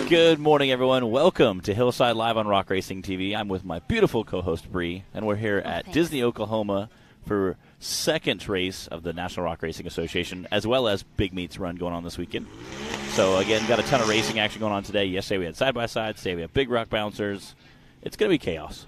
Good morning, everyone. Welcome to Hillside Live on Rock Racing TV. I'm with my beautiful co-host, Bree, and we're here at Disney, Oklahoma for second race of the National Rock Racing Association, as well as Big Meets Run going on this weekend. So, again, got a ton of racing action going on today. Yesterday we had side-by-sides. Today we have big rock bouncers. It's going to be chaos.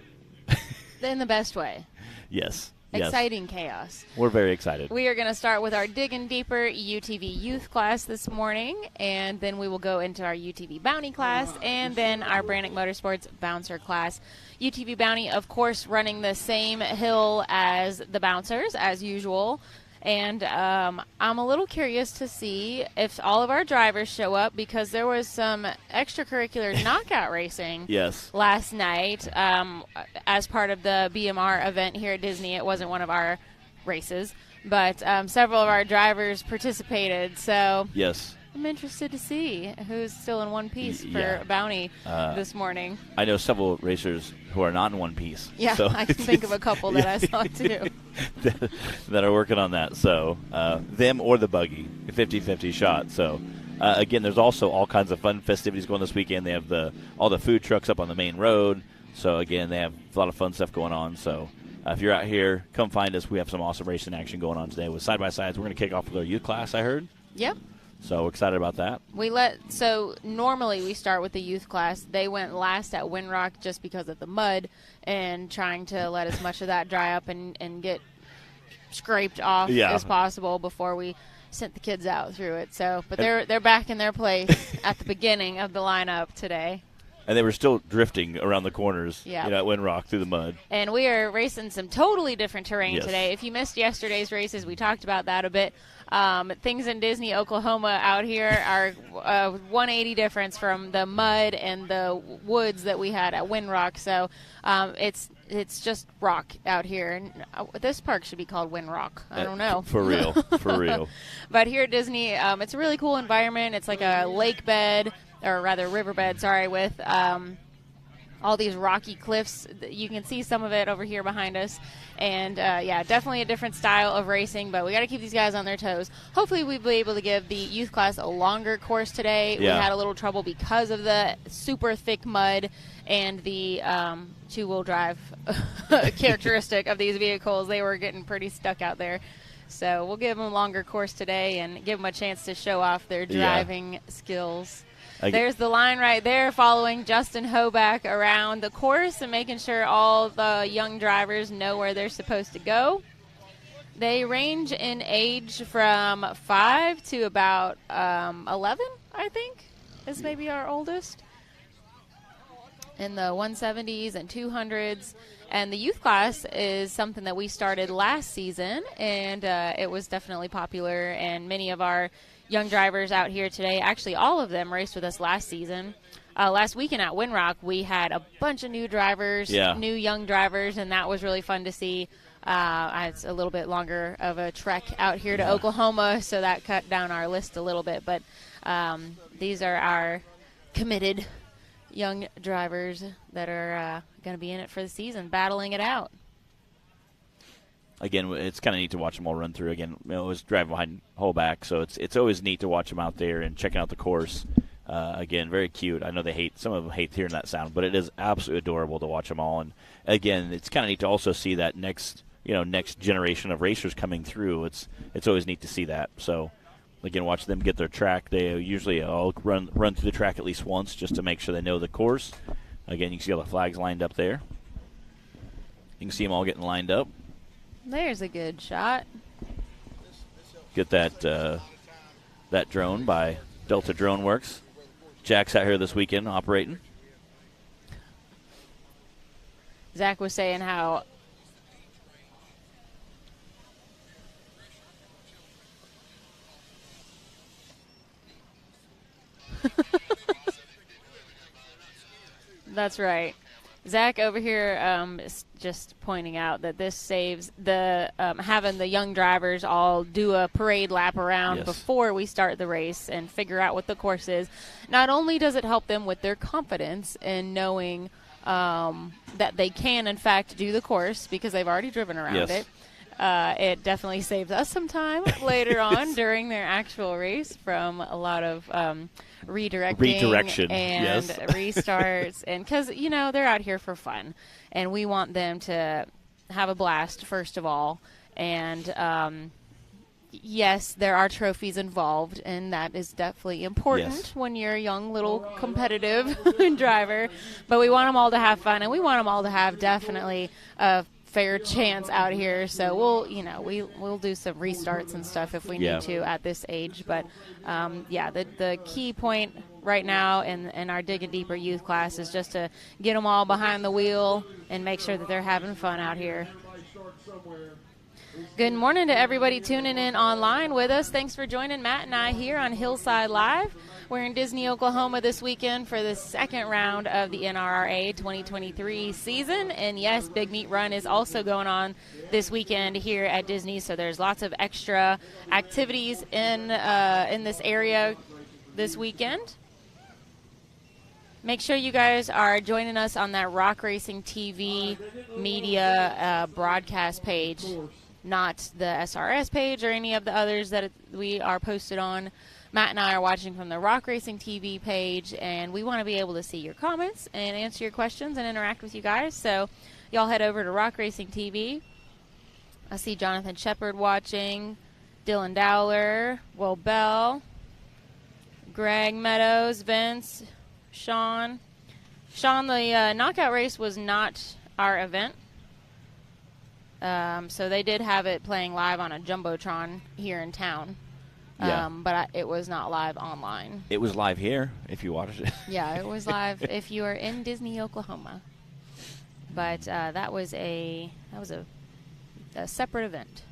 In the best way. Yes. Exciting chaos. We're very excited. We are going to start with our Diggin' Deeper UTV Youth class this morning, and then we will go into our UTV Bounty class, and then our Brannick Motorsports Bouncer class. UTV Bounty, of course, running the same hill as the Bouncers, as usual. And I'm a little curious to see if all of our drivers show up, because there was some extracurricular knockout racing last night as part of the BMR event here at Disney. It wasn't one of our races, but several of our drivers participated. So I'm interested to see who's still in one piece for Bounty this morning. I know several racers who are not in one piece. Yeah, so I can think of a couple that I saw too. that are working on that. So them or the buggy, 50-50 shot. So again, there's also all kinds of fun festivities going this weekend. They have all the food trucks up on the main road. So again, they have a lot of fun stuff going on. So if you're out here, come find us. We have some awesome racing action going on today with side-by-sides. We're going to kick off with our youth class, I heard. Yep. So excited about that. So normally we start with the youth class. They went last at Windrock just because of the mud and trying to let as much of that dry up and get scraped off as possible before we sent the kids out through it. So, but they're back in their place at the beginning of the lineup today. And they were still drifting around the corners at Windrock through the mud. And we are racing some totally different terrain today. If you missed yesterday's races, we talked about that a bit. Things in Disney, Oklahoma out here are 180 difference from the mud and the woods that we had at Windrock. So it's just rock out here. And this park should be called Windrock. I don't know. For real. For real. But here at Disney, it's a really cool environment. It's like a lake bed, or rather riverbed, with all these rocky cliffs. You can see some of it over here behind us. And, definitely a different style of racing, but we got to keep these guys on their toes. Hopefully we'll be able to give the youth class a longer course today. We had a little trouble because of the super thick mud and the two-wheel drive characteristic of these vehicles. They were getting pretty stuck out there. So we'll give them a longer course today and give them a chance to show off their driving skills. There's the line right there following Justin Hoback around the course and making sure all the young drivers know where they're supposed to go. They range in age from 5 to about 11, I think, is maybe our oldest. In the 170s and 200s. And the youth class is something that we started last season, and it was definitely popular, and many of our young drivers out here today, actually all of them raced with us last season. Last weekend at Windrock, we had a bunch of new drivers, new young drivers, and that was really fun to see. It's a little bit longer of a trek out here to Oklahoma, so that cut down our list a little bit. But these are our committed young drivers that are going to be in it for the season, battling it out. Again, it's kind of neat to watch them all run through. Again, I was driving behind Holback, so it's always neat to watch them out there and checking out the course. Again, very cute. I know some of them hate hearing that sound, but it is absolutely adorable to watch them all. And again, it's kind of neat to also see that next generation of racers coming through. It's always neat to see that. So again, watch them get their track. They usually all run through the track at least once just to make sure they know the course. Again, you can see all the flags lined up there. You can see them all getting lined up. There's a good shot. Get that drone by Delta Drone Works. Jack's out here this weekend operating. Zach was saying how that's right. Zach over here is just pointing out that this saves the having the young drivers all do a parade lap around before we start the race and figure out what the course is. Not only does it help them with their confidence in knowing that they can, in fact, do the course because they've already driven around it, it definitely saves us some time later on during their actual race from a lot of redirection and yes. restarts. And because, they're out here for fun. And we want them to have a blast, first of all. And yes, there are trophies involved, and that is definitely important when you're a young little competitive driver. But we want them all to have fun, and we want them all to have definitely a fair chance out here. So we'll do some restarts and stuff if we need to at this age. But the key point right now in our Digging Deeper youth class is just to get them all behind the wheel and make sure that they're having fun out here. Good morning to everybody tuning in online with us. Thanks for joining Matt and I here on Hillside Live. We're in Disney, Oklahoma this weekend for the second round of the NRRA 2023 season. And yes, Big Meat Run is also going on this weekend here at Disney. So there's lots of extra activities in this area this weekend. Make sure you guys are joining us on that Rock Racing TV media broadcast page. Not the SRS page or any of the others that we are posted on. Matt and I are watching from the Rock Racing TV page, and we want to be able to see your comments and answer your questions and interact with you guys. So y'all head over to Rock Racing TV. I see Jonathan Shepard watching, Dylan Dowler, Will Bell, Greg Meadows, Vince, Sean. Sean, the knockout race was not our event. So they did have it playing live on a Jumbotron here in town. But it was not live online. It was live here if you watched it. Yeah, it was live if you are in Disney, Oklahoma. But that was a separate event.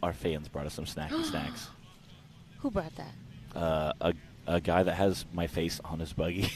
Our fans brought us some snacky snacks. Who brought that? A guy that has my face on his buggy.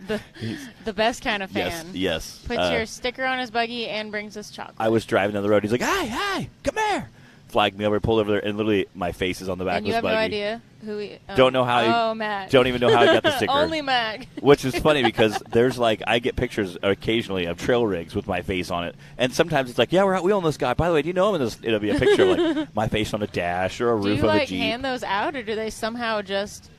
the best kind of fan. Yes. Puts your sticker on his buggy and brings us chocolate. I was driving down the road. He's like, "Hi, come here." Flagged me over, pulled over there, and literally my face is on the back of his buggy. And you have no idea who he... Don't know how Matt. Don't even know how he got the sticker. Only Matt. Which is funny because there's I get pictures occasionally of trail rigs with my face on it. And sometimes it's like, yeah, we're out wheeling this guy. By the way, do you know him? And it'll be a picture of my face on a dash or a roof of a Jeep. Do you hand those out, or do they somehow just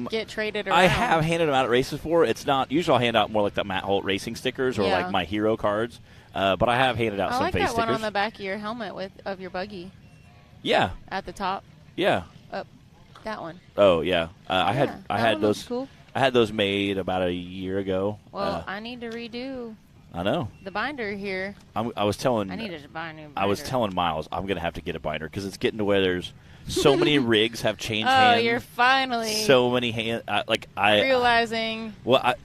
get traded around? I have handed them out at races before. It's not, usually I'll hand out more like the Matt Holt racing stickers or like my hero cards. But I have handed out some face stickers. I like that one on the back of your helmet of your buggy. Yeah. At the top. Yeah. That one. Oh yeah. I had those. Cool. I had those made about a year ago. Well, I need to redo. I know. The binder here. I was telling. I needed to buy a new binder. I was telling Miles I'm gonna have to get a binder because it's getting to where there's so many rigs have changed hands. Oh, you're finally. So many hands. Realizing. Well,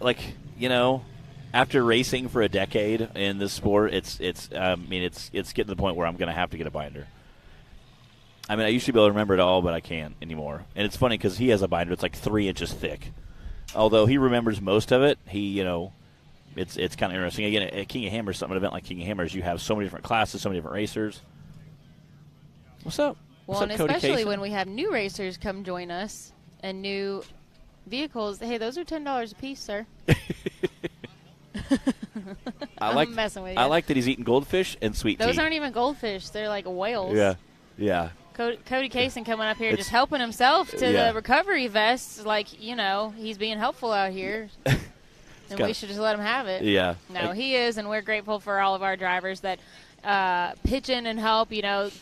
after racing for a decade in this sport, it's getting to the point where I'm gonna have to get a binder. I mean, I used to be able to remember it all, but I can't anymore. And it's funny because he has a binder that's like 3 inches thick. Although he remembers most of it, it's kind of interesting. Again, at King of Hammers, an event like King of Hammers, you have so many different classes, so many different racers. What's up? Well, and especially when we have new racers come join us and new vehicles. Hey, those are $10 a piece, sir. I'm messing with you. I like that he's eating goldfish and sweet tea. Those aren't even goldfish. They're like whales. Yeah. Cody Kaysen coming up here just helping himself to the recovery vests. Like, he's being helpful out here. And we should just let him have it. Yeah. No, he is, and we're grateful for all of our drivers that pitch in and help.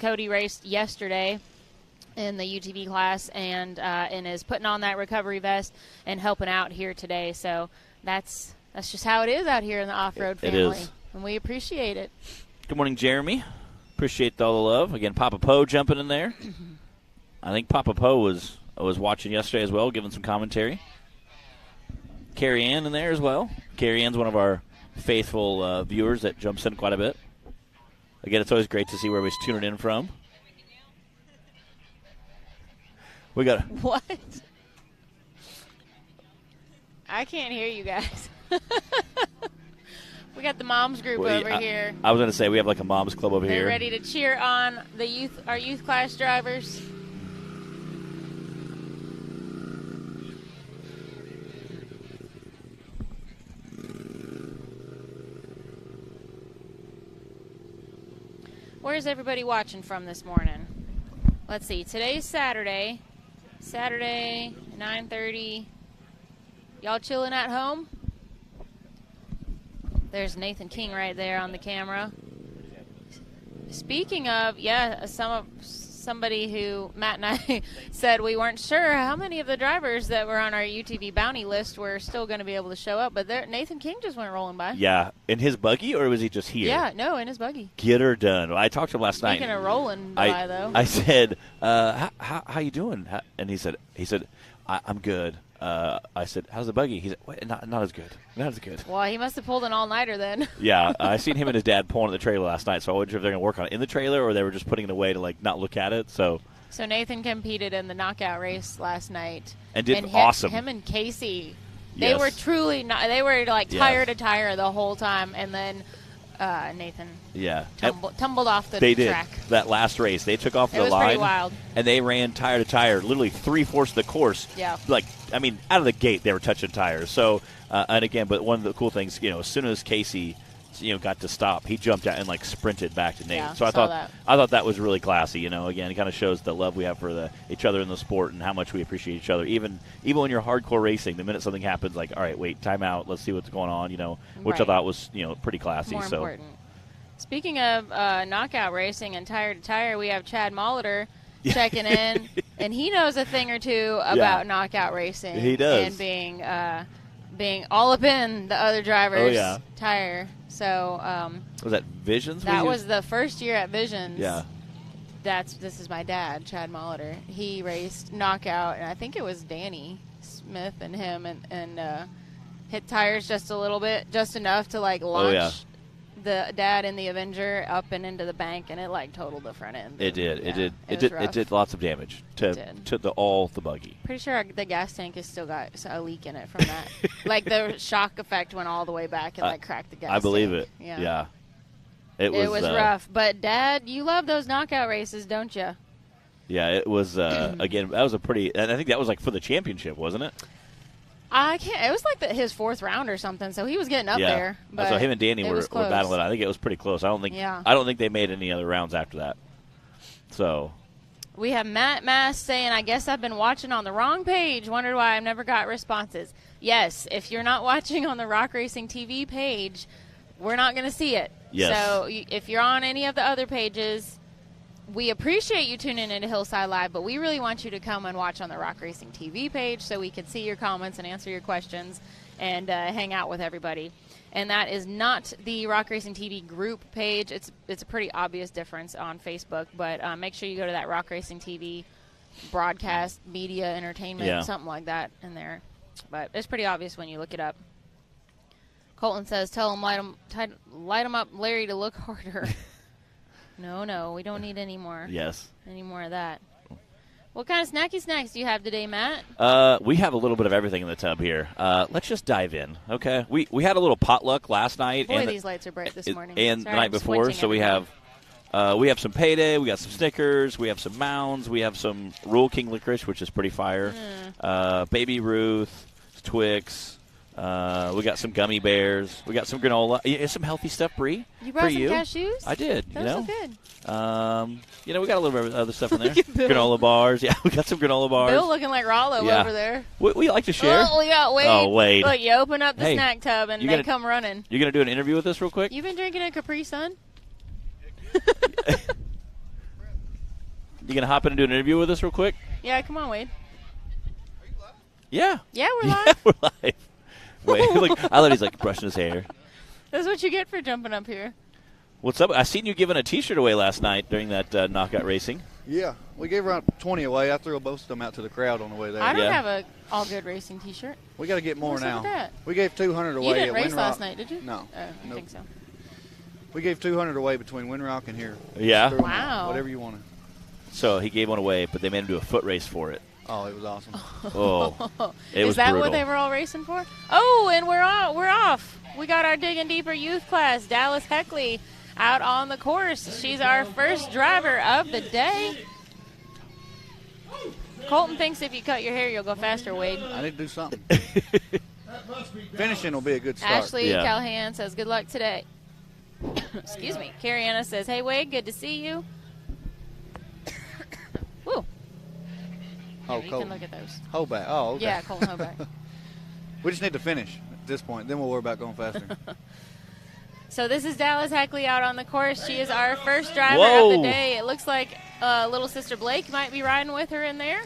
Cody raced yesterday in the UTV class and is putting on that recovery vest and helping out here today. So that's just how it is out here in the off-road family. It is. And we appreciate it. Good morning, Jeremy. Appreciate all the love. Again, Papa Poe jumping in there. I think Papa Poe was watching yesterday as well, giving some commentary. Carrie Ann in there as well. Carrie Ann's one of our faithful viewers that jumps in quite a bit. Again, it's always great to see where we're tuning in from. We got what? I can't hear you guys. We got the moms group over here. I was going to say, we have like a mom's club over They're here. ready to cheer on our youth class drivers. Where's everybody watching from this morning? Let's see. Today's Saturday. Saturday, 9:30. Y'all chilling at home? There's Nathan King right there on the camera. Speaking of, somebody who Matt and I said we weren't sure how many of the drivers that were on our UTV bounty list were still going to be able to show up, but Nathan King just went rolling by. Yeah, in his buggy, or was he just here? Yeah, no, in his buggy. Get her done. I talked to him last night. Speaking of rolling by, though. I said, how you doing? And he said, I'm good. I said, how's the buggy? He said, wait, not as good. Not as good. Well, he must have pulled an all-nighter then. Yeah, I seen him and his dad pulling at the trailer last night, so I wasn't sure if they're going to work on it in the trailer or they were just putting it away to like not look at it. So Nathan competed in the knockout race last night. And did awesome. Him and Casey, yes. They were truly they were like tire to tire the whole time, and then Nathan tumbled off the track. Did. That last race. They took off the line. It was pretty wild. And they ran tire to tire, literally 3/4 of the course. Yeah. Out of the gate, they were touching tires. So, and again, but one of the cool things, as soon as Casey, got to stop, he jumped out and sprinted back to Nate. Yeah, so I thought that was really classy. Again, it kind of shows the love we have for each other in the sport and how much we appreciate each other. Even when you're hardcore racing, the minute something happens, all right, wait, time out, let's see what's going on. Which I thought was pretty classy. More important. Speaking of knockout racing and tire to tire, we have Chad Molitor checking in, and he knows a thing or two about knockout racing. He does, and being all up in the other drivers' tire. So was that Visions? That was the first year at Visions. Yeah. This is my dad, Chad Molitor. He raced knockout, and I think it was Danny Smith and him, and hit tires just a little bit, just enough to launch the dad in the Avenger up and into the bank, and it totaled the front end. It did. It did lots of damage to the buggy. Pretty sure the gas tank has still got a leak in it from that. The shock effect went all the way back and cracked the gas tank. I believe it. Yeah. It was rough. But Dad, you love those knockout races, don't you? Yeah, it was. Again, that was a pretty. And I think that was for the championship, wasn't it? I can't. It was his fourth round or something, so he was getting up there. But so him and Danny were battling. I think it was pretty close. I don't think they made any other rounds after that. So we have Matt Mass saying, "I guess I've been watching on the wrong page. Wondered why I've never got responses." Yes, if you're not watching on the Rock Racing TV page, we're not going to see it. Yes. So if you're on any of the other pages, we appreciate you tuning into Hillside Live, but we really want you to come and watch on the Rock Racing TV page so we can see your comments and answer your questions and hang out with everybody. And that is not the Rock Racing TV group page. It's a pretty obvious difference on Facebook, but make sure you go to that Rock Racing TV broadcast, media, entertainment, something like that in there. But it's pretty obvious when you look it up. Colton says, tell him, light him up, Larry, to look harder. No, we don't need any more. Yes. Any more of that. What kind of snacky snacks do you have today, Matt? We have a little bit of everything in the tub here. Let's just dive in, okay? We had a little potluck last night. Boy, these lights are bright this morning. And the night before, so we have some Payday, we got some Snickers, we have some Mounds, we have some Rural King licorice, which is pretty fire. Baby Ruth, Twix. We got some gummy bears. We got some granola. Some healthy stuff, Bree. You brought some cashews? I did. Those look good. We got a little bit of other stuff in there. Granola bars. Yeah, we got some granola bars. Bill looking like Rollo over there. We like to share. Oh, we got Wade. Oh, Wade. Look, you open up the snack tub and they come running. You going to do an interview with us real quick? You been drinking a Capri Sun? You going to hop in and do an interview with us real quick? Yeah, come on, Wade. Are you live? Yeah. Yeah, we're live. Yeah, we're live. Wait, I thought he's brushing his hair. That's what you get for jumping up here. What's up? I seen you giving a T-shirt away last night during that knockout racing. Yeah, we gave around 20 away. I threw most of them out to the crowd on the way there. I don't have a All Good Racing T-shirt. We got to get more now. Look at that. We gave 200 away. You didn't race Winrock. last night, did you? No. Oh, I think so. We gave 200 away between Winrock and here. Yeah. Wow. Whatever you want to. So he gave one away, but they made him do a foot race for it. Oh, it was awesome. Oh, it was Is that brutal. what they were all racing for? Oh, and we're off. We got our Digging Deeper youth class, Dallas Heckley, out on the course. She's our first driver of the day. Colton thinks if you cut your hair, you'll go faster, Wade. I need to do something. Finishing will be a good start. Ashley Yeah. Callahan says, good luck today. Excuse me. Carrie Anna says, hey, Wade, good to see you. Woo. Oh, You can Colton. look at those. Hoback. Oh, okay. Yeah, Colton Hoback. We just need to finish at this point. Then we'll worry about going faster. So this is Dallas Heckley out on the course. She is our first driver Whoa. of the day. It looks like little sister Blake might be riding with her in there.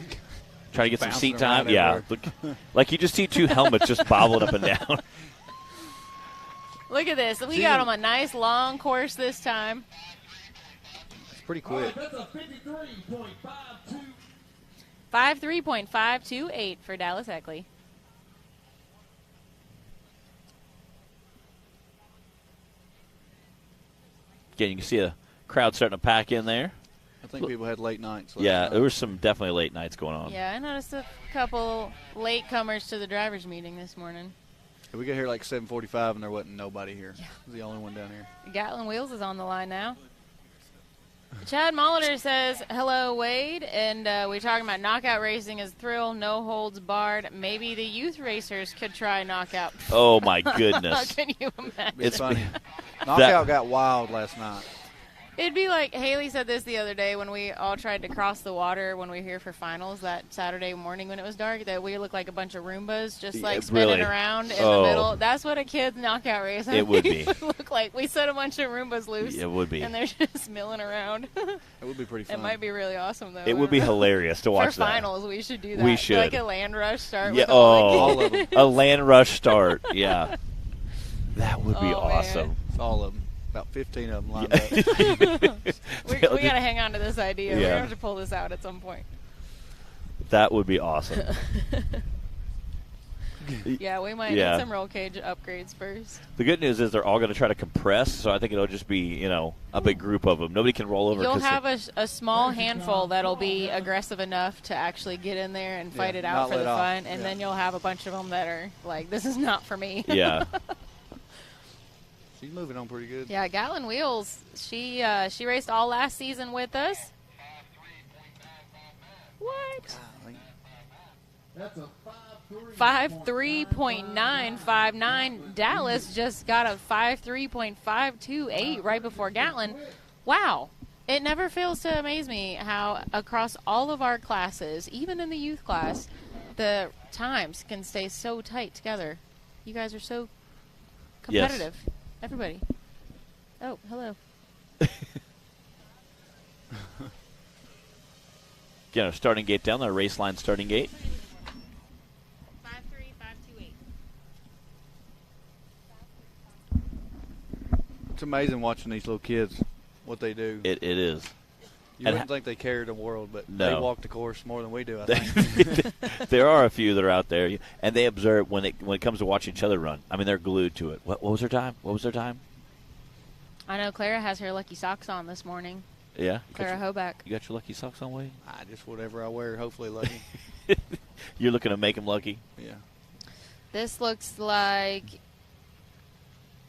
Try to get some Bouncing seat time. around Yeah. everywhere. Look, like you just see two helmets just bobbling up and down. Look at this. We She- got them a nice long course this time. It's pretty quick. That's a 53.52. 53.528 for Dallas Heckley. Again, you can see a crowd starting to pack in there. I think people had late nights. last Yeah, night. there were some definitely late nights going on. Yeah, I noticed a couple latecomers to the drivers' meeting this morning. We got here like 7:45 and there wasn't nobody here. I was the only one down here. Gatlin Wheels is on the line now. Chad Molitor says, hello, Wade. And we're talking about knockout racing is thrill, no holds barred. Maybe the youth racers could try knockout. Oh, my goodness. Can you imagine? It's It's- funny. Knockout got wild last night. It'd be like Haley said this the other day when we all tried to cross the water when we were here for finals that Saturday morning when it was dark, that we looked like a bunch of Roombas just like Yeah, spinning really? around in Oh. the middle. That's what a kid's knockout race I It would think be. would look like. We set a bunch of Roombas loose. It would be. And they're just milling around. It would be pretty fun. It might be really awesome though. It would be hilarious to watch for that. finals, we should do that. We should. Like a land rush start Yeah. with all Oh, All of them. a land rush start. Yeah. That would be Oh, man. awesome. It's all of them. About 15 of them lined Yeah. up. we got to hang on to this idea. We're Yeah. going to have to pull this out at some point. That would be awesome. Yeah, we might Yeah. need some roll cage upgrades first. The good news is they're all going to try to compress, so I think it'll just be, a big group of them. Nobody can roll over. You'll 'cause have a small handful that'll be aggressive enough to actually get in there and fight Yeah, it out not for let the off. fun, and Yeah. then you'll have a bunch of them that are like, this is not for me. Yeah. She's moving on pretty good. Yeah, Gatlin Wheels, she raced all last season with us. What? That's a 53.959. Dallas just got a 53.528 right before Gatlin. Wow. It never fails to amaze me how across all of our classes, even in the youth class, the times can stay so tight together. You guys are so Yes. competitive. Everybody. Oh, hello. Again, our starting gate down there, race line starting gate. 53.528. It's amazing watching these little kids, what they do. It is. You and wouldn't think they cared the world, but No. they walk the course more than we do, I think. There are a few that are out there, and they observe when it comes to watching each other run. I mean, they're glued to it. What was their time? What was their time? I know Clara has her lucky socks on this morning. Yeah. Clara Hoback. You got your lucky socks on, Wade? Just whatever I wear, hopefully lucky. You're looking to make them lucky? Yeah. This looks like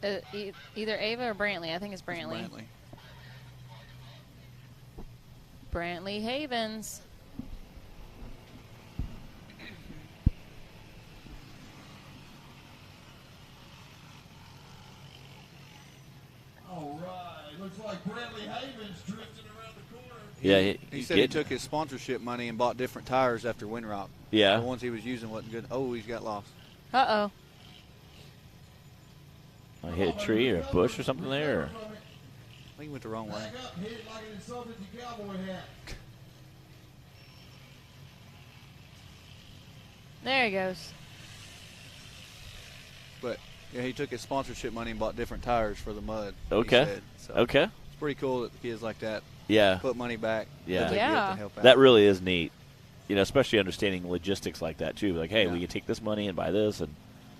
either Ava or Brantley. I think it's Brantley. Brantley. Brantley Havens. All right. Looks like Bradley Havens drifting around the corner. Yeah. He he's said he getting- took his sponsorship money and bought different tires after Windrock. Yeah. The ones he was using wasn't good. Oh, he's got lost. Uh-oh. I hit a tree or a bush or something there. Or? I think he went the wrong way. Back up, hit it like an insulted your cowboy hat. There he goes. But yeah, he took his sponsorship money and bought different tires for the mud. he Okay. said. So Okay. It's pretty cool that kids like that Yeah. put money back. Yeah. that they Yeah. give to help out. That really is neat. Especially understanding logistics like that, too. Like, hey, Yeah. we can take this money and buy this. And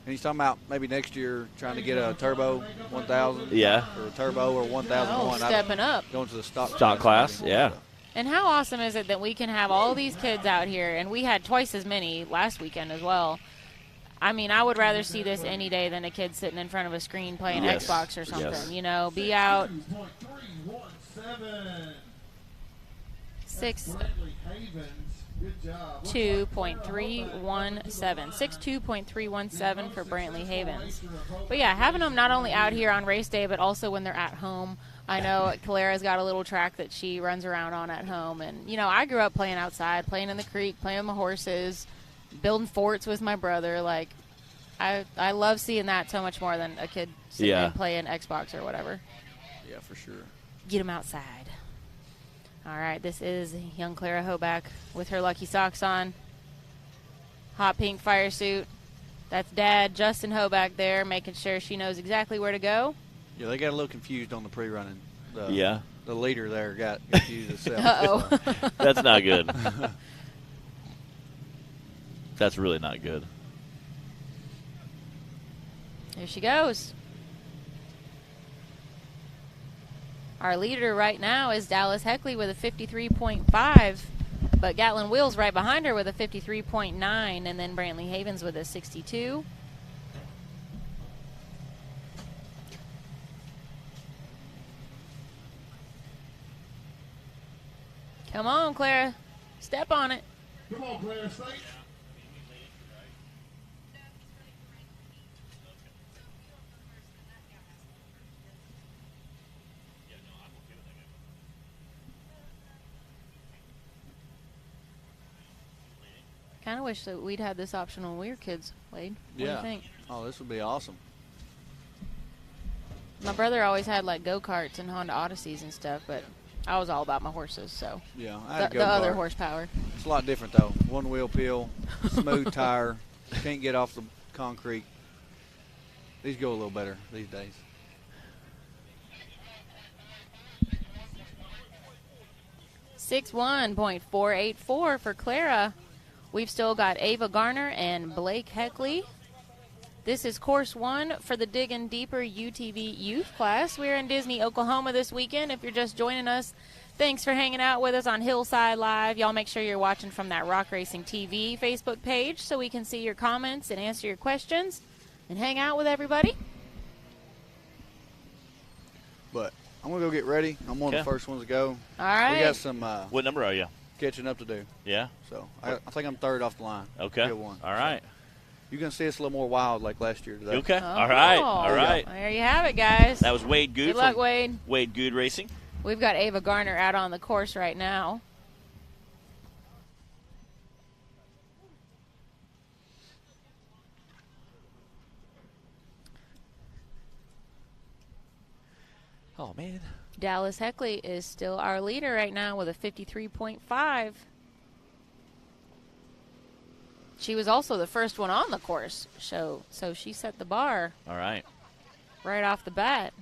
And he's talking about maybe next year trying to get a turbo 1000. Yeah. Or a turbo or 1001. Oh, stepping up. Going to the stock Stock class, maybe. yeah. So And how awesome is it that we can have all these kids out here, and we had twice as many last weekend as well. I mean, I would rather see this any day than a kid sitting in front of a screen playing Yes. Xbox or something. Yes. You know, be out 6.317. 6. Bradley Havens, good job. 2.317. 62.317 for Brantley Havens. But yeah, having them not only out here on race day, but also when they're at home. I know Calera's got a little track that she runs around on at home. And, you know, I grew up playing outside, playing in the creek, playing with my horses, building forts with my brother. Like, I love seeing that so much more than a kid sitting and playing Xbox or whatever. Yeah, for sure. Get them outside. All right, this is young Clara Hoback with her lucky socks on. Hot pink fire suit. That's Dad, Justin Hoback there, making sure she knows exactly where to go. Yeah, they got a little confused on the pre-running. Yeah. The leader there got confused himself. Uh-oh. That's not good. That's really not good. Here she goes. Our leader right now is Dallas Heckley with a 53.5, but Gatlin Wills right behind her with a 53.9, and then Brantley Havens with a 62. Come on, Clara. Step on it. Come on, Claire State. Kind of wish that we'd had this option when we were kids, Wade. What do you think? Oh, this would be awesome. My brother always had like go-karts and Honda Odysseys and stuff, but I was all about my horses, so Yeah, I had the other go-kart. horsepower. It's a lot different though. One wheel peel, smooth tire, can't get off the concrete. These go a little better these days. .484 for Clara. We've still got Ava Garner and Blake Heckley. This is course 1 for the Diggin' Deeper UTV youth class. We're in Disney, Oklahoma this weekend. If you're just joining us, thanks for hanging out with us on Hillside Live. Y'all make sure you're watching from that Rock Racing TV Facebook page so we can see your comments and answer your questions and hang out with everybody. But I'm going to go get ready. I'm one of the first ones to go. All right. We got some What number are you? catching up to do. Yeah? So I think I'm third off the line. Okay. Good one. All right. You're going to see us a little more wild like last year today. Okay. Oh. All right. All right. There you have it, guys. That was Wade Good. Good luck, from Wade. Wade Good Racing. We've got Ava Garner out on the course right now. Oh, man. Dallas Heckley is still our leader right now with a 53.5. She was also the first one on the course, so she set the bar All right. right off the bat.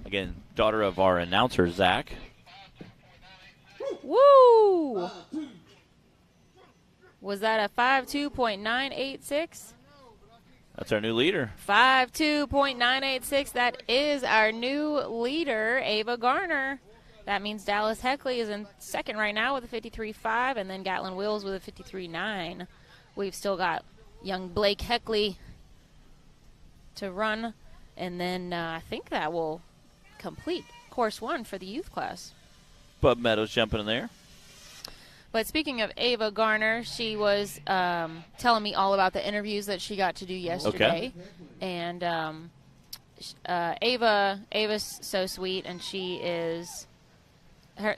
Again, daughter of our announcer, Zach. Woo! Was that a 52.986? That's our new leader. 52.986. That is our new leader, Ava Garner. That means Dallas Heckley is in second right now with a 53.5, and then Gatlin Wills with a 53.9. We've still got young Blake Heckley to run, and then I think that will complete course 1 for the youth class. Bub Meadows jumping in there. But speaking of Ava Garner, she was telling me all about the interviews that she got to do yesterday. And Ava's so sweet, and she is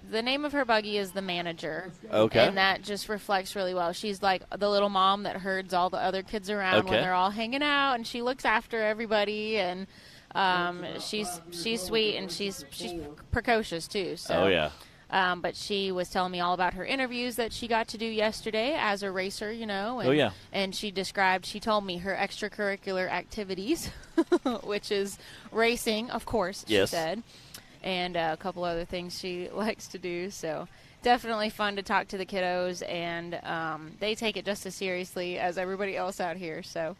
the name of her buggy is the Manager. Okay. And that just reflects really well. She's like the little mom that herds all the other kids around when they're all hanging out, and she looks after everybody, and she's sweet, and she's precocious too. So. Oh, yeah. But she was telling me all about her interviews that she got to do yesterday as a racer, you know. And, Oh, yeah. And she told me her extracurricular activities, which is racing, of course, Yes. she said, and a couple other things she likes to do. So definitely fun to talk to the kiddos, and they take it just as seriously as everybody else out here. So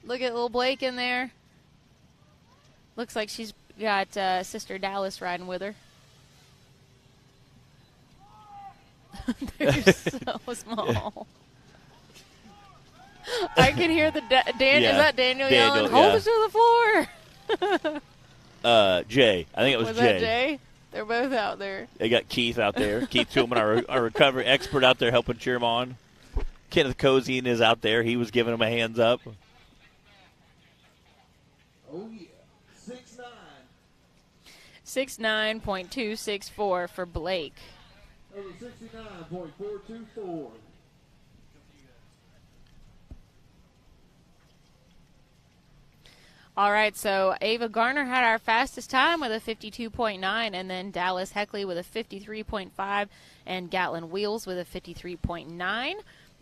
Look at little Blake in there. Looks like she's got Sister Dallas riding with her. They're so small. I can hear the Yeah. Is that Daniel Daniel, yelling, hold yeah. us to the floor? Jay. I think it was Was Jay. that Jay? They're both out there. They got Keith out there. Keith Tillman, our recovery expert out there helping cheer him on. Kenneth Cozian is out there. He was giving him a hands up. Oh, yeah. 6'9". 69.264 for Blake. Over 69.424. All right, so Ava Garner had our fastest time with a 52.9, and then Dallas Heckley with a 53.5, and Gatlin Wheels with a 53.9.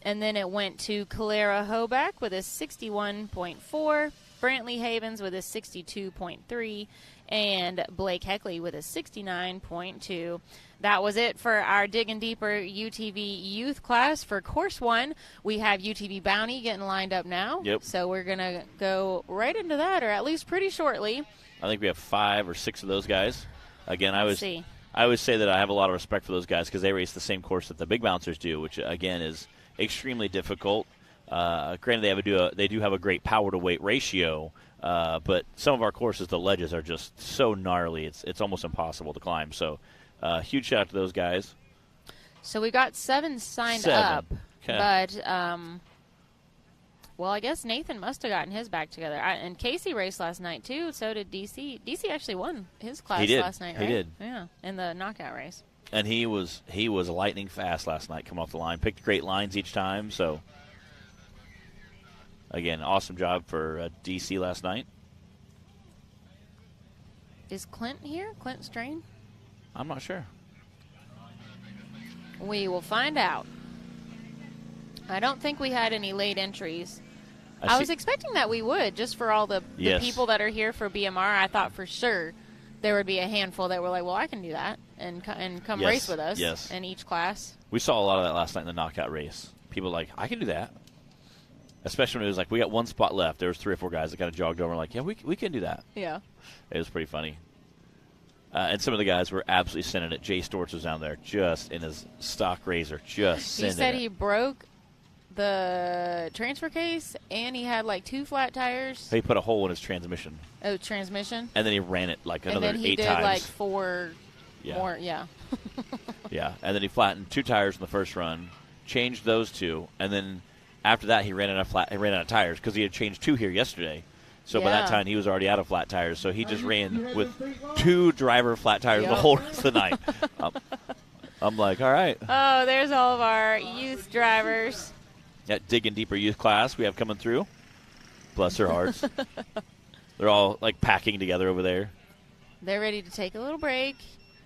And then it went to Clara Hoback with a 61.4, Brantley Havens with a 62.3, and Blake Heckley with a 69.2. That was it for our Digging Deeper UTV youth class. For course 1, we have UTV Bounty getting lined up now. Yep. So we're going to go right into that, or at least pretty shortly. I think we have 5 or 6 of those guys. Again, I Let's see. always say that I have a lot of respect for those guys because they race the same course that the big bouncers do, which, again, is extremely difficult. Granted, they do have a great power to weight ratio, but some of our courses, the ledges are just so gnarly, it's almost impossible to climb. So, huge shout out to those guys. So we got 7 signed 7. up, Okay. but well, I guess Nathan must have gotten his back together. And Casey raced last night too. So did DC. DC actually won his class He did. last night, He right? did. Yeah, in the knockout race. And he was lightning fast last night coming off the line. Picked great lines each time. So, again, awesome job for DC last night. Is Clint here? Clint Strain? I'm not sure. We will find out. I don't think we had any late entries. I was expecting that we would, just for all the Yes. people that are here for BMR. I thought for sure there would be a handful that were like, well, I can do that and come Yes, race with us yes. in each class. We saw a lot of that last night in the knockout race. People were like, I can do that. Especially when it was like, we got one spot left. There was 3 or 4 guys that kind of jogged over like, yeah, we can do that. Yeah. It was pretty funny. And some of the guys were absolutely sending it. Jay Storts was down there just in his stock razor, just He sending said it. he broke the transfer case and he had like 2 flat tires. He put a hole in his transmission. Oh, transmission. And then he ran it like And another then he 8 did times. like 4 Yeah. more. Yeah. Yeah, and then he flattened 2 tires in the first run, changed those 2, and then after that he ran out of tires because he had changed 2 here yesterday. So by that Yeah. time he was already out of flat tires. So he just ran with 2 driver flat tires the Yep. whole rest of the night. I'm like, all right. Oh, there's all of our youth drivers. That Digging Deeper youth class we have coming through. Bless their hearts. They're all like packing together over there. They're ready to take a little break,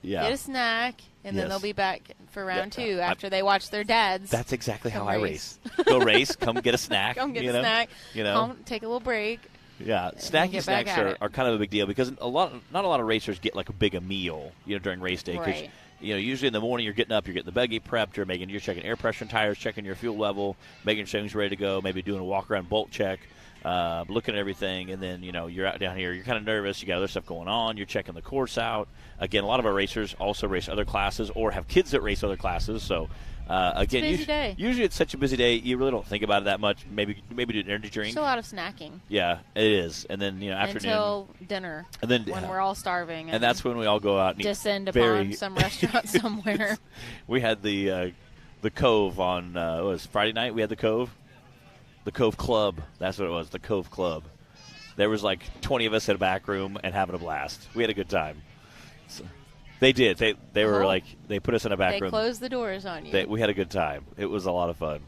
Yeah. get a snack, and then Yes. they'll be back for round Yeah, 2 after they watch their dads. That's exactly how Come I race. race. Go race, come get a snack. Come get you a know? snack. You know? Come take a little break. Yeah, get snacking back snacks at it. are kind of a big deal because not a lot of racers get like a big a meal, during race day. 'Cause, Right. usually in the morning you're getting up, you're getting the buggy prepped, you're checking air pressure and tires, checking your fuel level, making sure things ready to go, maybe doing a walk around bolt check, looking at everything, and then you're out down here, you're kind of nervous, you got other stuff going on, you're checking the course out. Again, a lot of our racers also race other classes or have kids that race other classes, so. Again, busy day. usually it's such a busy day, you really don't think about it that much. Maybe do an energy drink. Just a lot of snacking Yeah, it is. And then, afternoon. until dinner, And then when we're all starving. and that's when we all go out and eat. descend very- upon some restaurant somewhere. We had the Cove on, what was it, Friday night? We had the Cove. The Cove Club. That's what it was, the Cove Club. There was like 20 of us in a back room and having a blast. We had a good time. So, they did. They were Oh. like, they put us in a back They room. closed the doors on you. We had a good time. It was a lot of fun.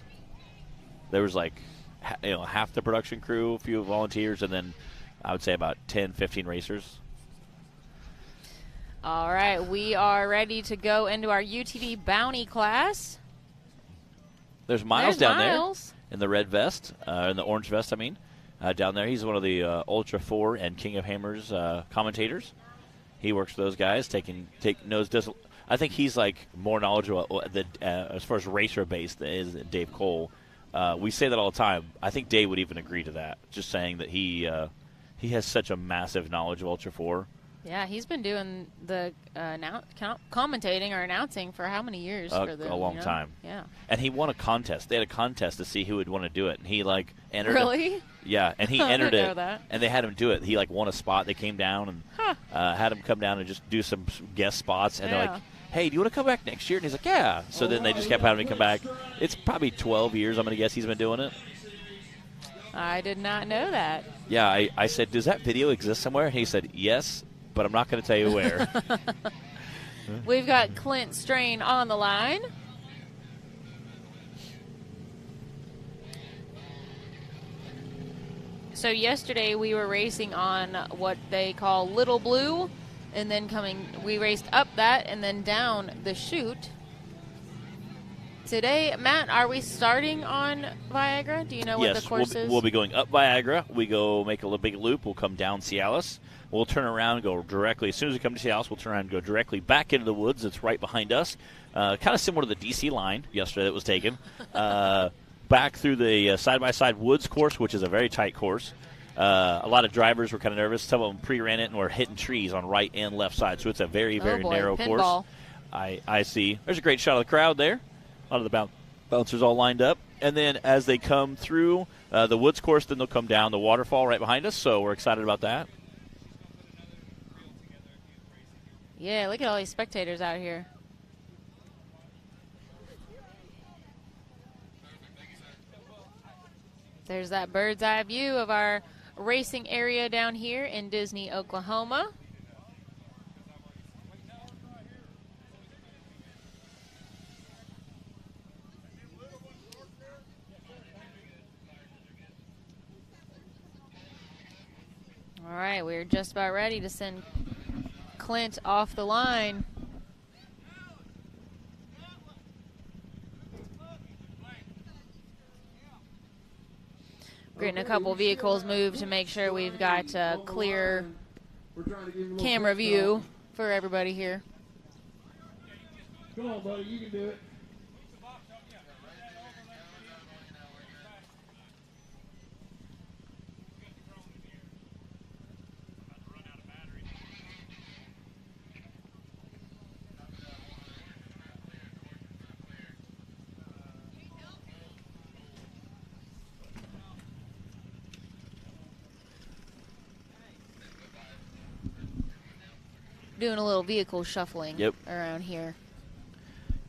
There was like, half the production crew, a few volunteers, and then I would say about 10, 15 racers. All right, we are ready to go into our UTV Bounty class. There's Miles There's down Miles. there in the red vest, in the orange vest, I mean. Down there, he's one of the Ultra 4 and King of Hammers commentators. He works for those guys, I think he's like more knowledgeable as far as racer based is Dave Cole. We say that all the time. I think Dave would even agree to that. Just saying that he has such a massive knowledge of Ultra 4. Yeah, he's been doing the commentating or announcing for how many years? For A long time. Yeah. And he won a contest. They had a contest to see who would want to do it, and he entered. Really? Yeah, and he I entered didn't know it, that. and they had him do it. He won a spot. They came down and had him come down and just do some guest spots, and they're Yeah. like, "Hey, do you want to come back next year?" And he's like, "Yeah." So then they just kept having him come back. It's probably 12 years. I'm going to guess he's been doing it. I did not know that. Yeah, I said, "Does that video exist somewhere?" And he said, "Yes, but I'm not going to tell you where." We've got Clint Strain on the line. So yesterday we were racing on what they call Little Blue, and then we raced up that and then down the chute. Today, Matt, are we starting on Viagra? Do you know what the course is? We'll be going up Viagra. We go make a big loop. We'll come down Cialis. We'll turn around and go directly. As soon as we come to Cialis, we'll turn around and go directly back into the woods. It's right behind us. Kind of similar to the DC line yesterday that was taken. Back through the side-by-side woods course, which is a very tight course. A lot of drivers were kind of nervous. Some of them pre-ran it and were hitting trees on right and left side. So it's a very, very narrow Pinball. course. I see. There's a great shot of the crowd there. A lot of the bouncers all lined up. And then as they come through the woods course, then they'll come down the waterfall right behind us. So we're excited about that. Yeah, look at all these spectators out here. There's that bird's eye view of our racing area down here in Disney, Oklahoma. All right, we're just about ready to send Clint off the line. We're getting a couple vehicles moved to make sure we've got a clear camera view for everybody here. Come on, buddy, you can do it. Doing a little vehicle shuffling Yep. around here.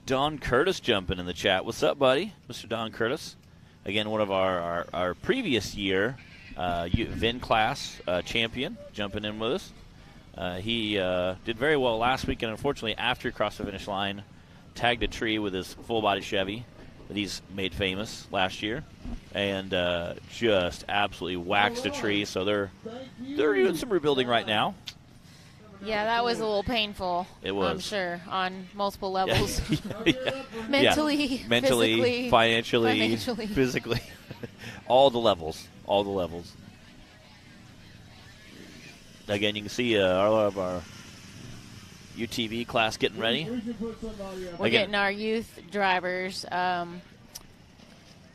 Don Curtis jumping in the chat. What's up, buddy? Mr. Don Curtis. Again, one of our previous year VIN class champion jumping in with us. He did very well last week, and unfortunately, after he crossed the finish line, tagged a tree with his full-body Chevy that he's made famous last year, and just absolutely waxed a tree. So they're doing some rebuilding right now. Yeah, that was a little painful. It was. I'm sure, on multiple levels. Yeah. Mentally, physically, financially, physically. All the levels. Again, you can see all of our UTV class getting ready. We're getting our youth drivers. I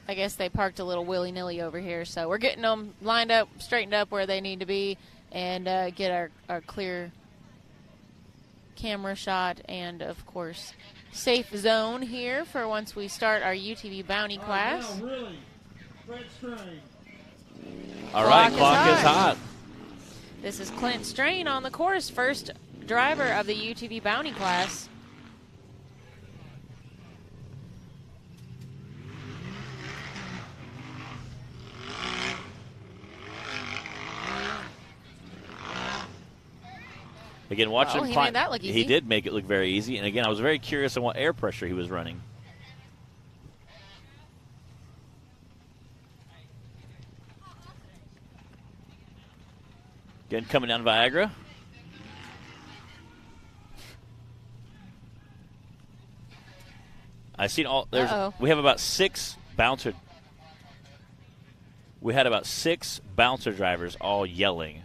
guess they parked a little willy-nilly over here, so we're getting them lined up, straightened up where they need to be, and get our clear camera shot and, of course, safe zone here for once we start our UTV Bounty class. All right, clock is hot. This is Clint Strain on the course, first driver of the UTV Bounty class. Again, watching him he climb, made that look easy. he did make it look very easy. And again, I was very curious on what air pressure he was running. Again, coming down Viagra. I seen all. We have about 6 bouncer. We had about 6 bouncer drivers all yelling.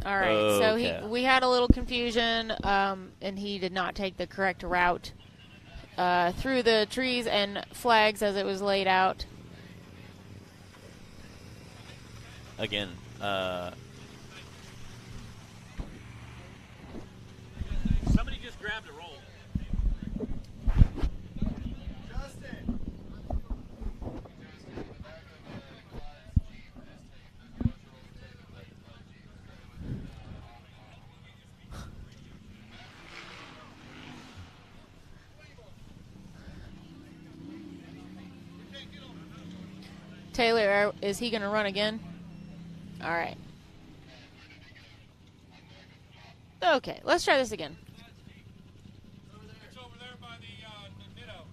All right, so Okay. we had a little confusion, and he did not take the correct route through the trees and flags as it was laid out. Again, somebody just grabbed a roll. Taylor, is he going to run again? All right. Okay, let's try this again. It's over there by the Nitto.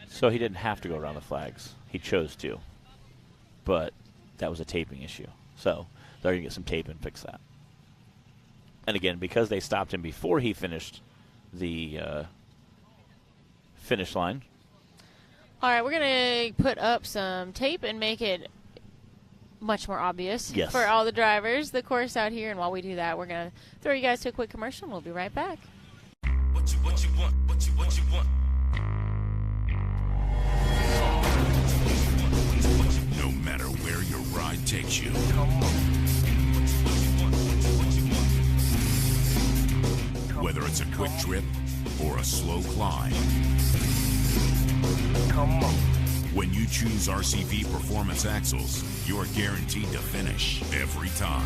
So he didn't have to go around the flags. He chose to. But that was a taping issue. So they're going to get some tape and fix that. And again, because they stopped him before he finished the finish line. All right, we're going to put up some tape and make it much more obvious Yes. for all the drivers, the course out here. And while we do that, we're going to throw you guys to a quick commercial, and we'll be right back. What you want, what you want. No matter where your ride takes you. Whether it's a quick trip or a slow climb. When you choose RCV Performance Axles, you're guaranteed to finish every time.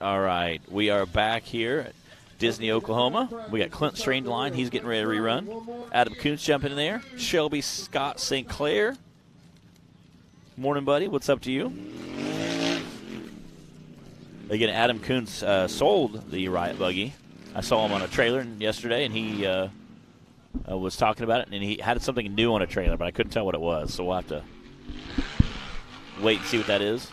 All right, we are back here at Disney, Oklahoma. We got Clint Strain line. He's getting ready to rerun. Adam Kuntz jumping in there. Shelby Scott St. Clair. Morning, buddy. What's up to you? Again, Adam Kuntz sold the Riot Buggy. I saw him on a trailer yesterday, and he was talking about it, and he had something new on a trailer, but I couldn't tell what it was, so we'll have to wait and see what that is.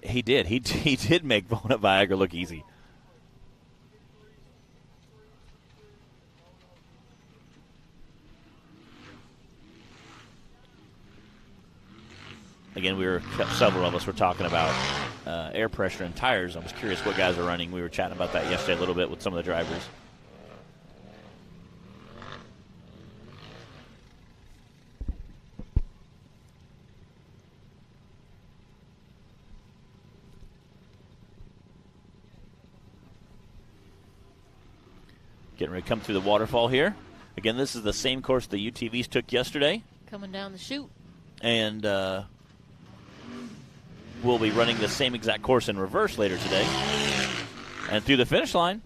He did. He did make Bona Viagra look easy. Again, several of us were talking about air pressure and tires. I was curious what guys are running. We were chatting about that yesterday a little bit with some of the drivers. Getting ready to come through the waterfall here. Again, this is the same course the UTVs took yesterday. Coming down the chute. And we'll be running the same exact course in reverse later today. And through the finish line.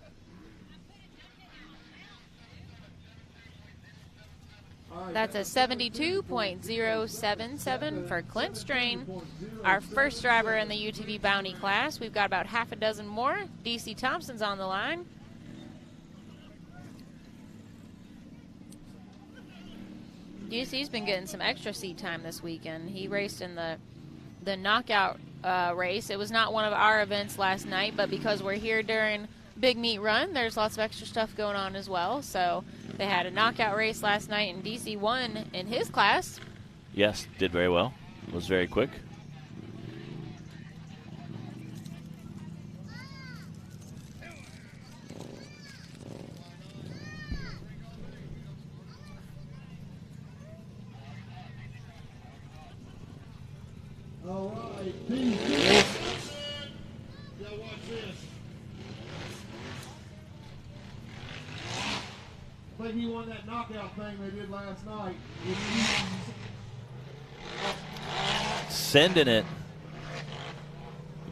That's a 72.077 for Clint Strain, our first driver in the UTV Bounty class. We've got about half a dozen more. DC Thompson's on the line. DC's been getting some extra seat time this weekend. He raced in the knockout race. It was not one of our events last night, but because we're here during Big Meat Run, there's lots of extra stuff going on as well. So they had a knockout race last night, and DC won in his class. Yes, did very well. Was very quick. All right, now watch this. I think he won that knockout thing they did last night. Sending it.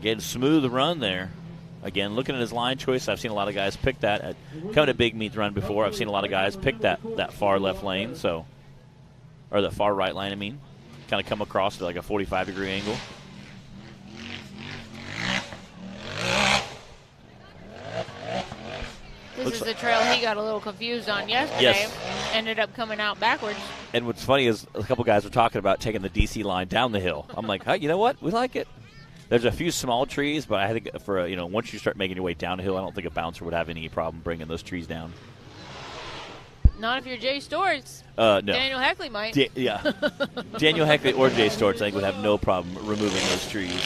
Getting smooth run there. Again, looking at his line choice, I've seen a lot of guys pick that. Coming to Big Meats run before, I've seen a lot of guys pick that far left lane, or the far right lane, I mean. Kind of come across to like a 45-degree angle. This is the trail he got a little confused on yesterday. Yes. Ended up coming out backwards. And what's funny is a couple guys were talking about taking the DC line down the hill. I'm like, hey, you know what? We like it. There's a few small trees, but I think once you start making your way downhill, I don't think a bouncer would have any problem bringing those trees down. Not if you're Jay Storts. No. Daniel Heckley might. Yeah. Daniel Heckley or Jay Storts, I think, would have no problem removing those trees.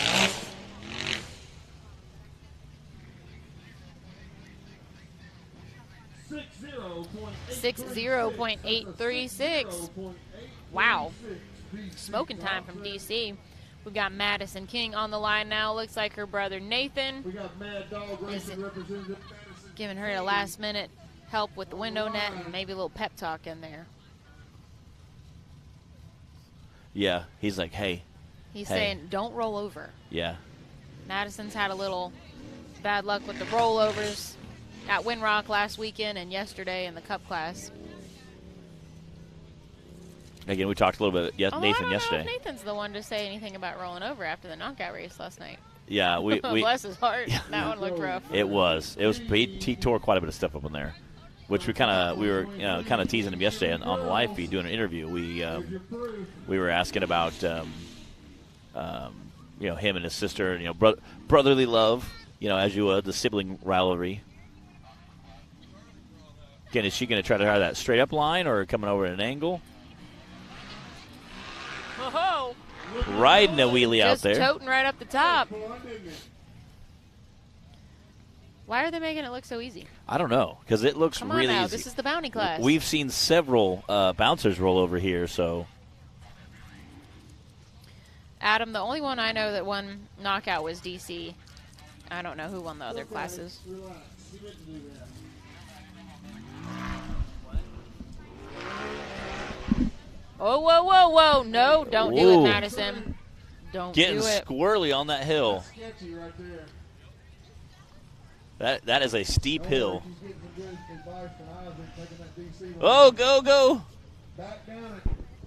.836. Wow. Smoking time from DC. We've got Madison King on the line now. Looks like her brother Nathan is giving her a last-minute help with the window net and maybe a little pep talk in there. Yeah, he's like, hey. He's saying, don't roll over. Yeah. Madison's had a little bad luck with the rollovers at Winrock last weekend and yesterday in the Cup class. Again, we talked a little bit Nathan I don't yesterday. know if Nathan's the one to say anything about rolling over after the knockout race last night. Yeah, we Bless his heart. That one looked rough. It was. He tore quite a bit of stuff up in there, which we were kind of teasing him yesterday on the live feed doing an interview. We were asking about him and his sister, and brotherly love, as you would, the sibling rivalry. Again, is she going to try to try that straight up line or coming over at an angle? Oh, riding a wheelie out there. Just toting right up the top. Why are they making it look so easy? I don't know, because it looks Come on really now, easy. This is the bounty class. We've seen several bouncers roll over here, so. Adam, the only one I know that won knockout was DC. I don't know who won the other classes. Oh, whoa, whoa, whoa. No, don't do it, Madison. Don't Getting do it. squirrely on that hill. That is a steep hill. Oh, go.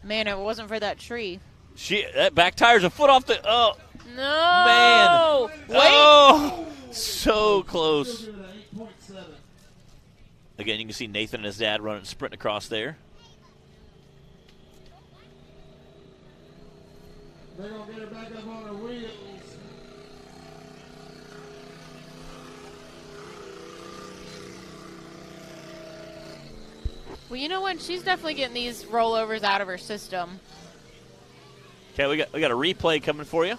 Man, if it wasn't for that tree. That back tire's a foot off the. Oh, no. man. Wait. Oh, so close. Again, you can see Nathan and his dad sprinting across there. They're going to get her back up on her wheels. Well, you know what? She's definitely getting these rollovers out of her system. Okay, we got a replay coming for you.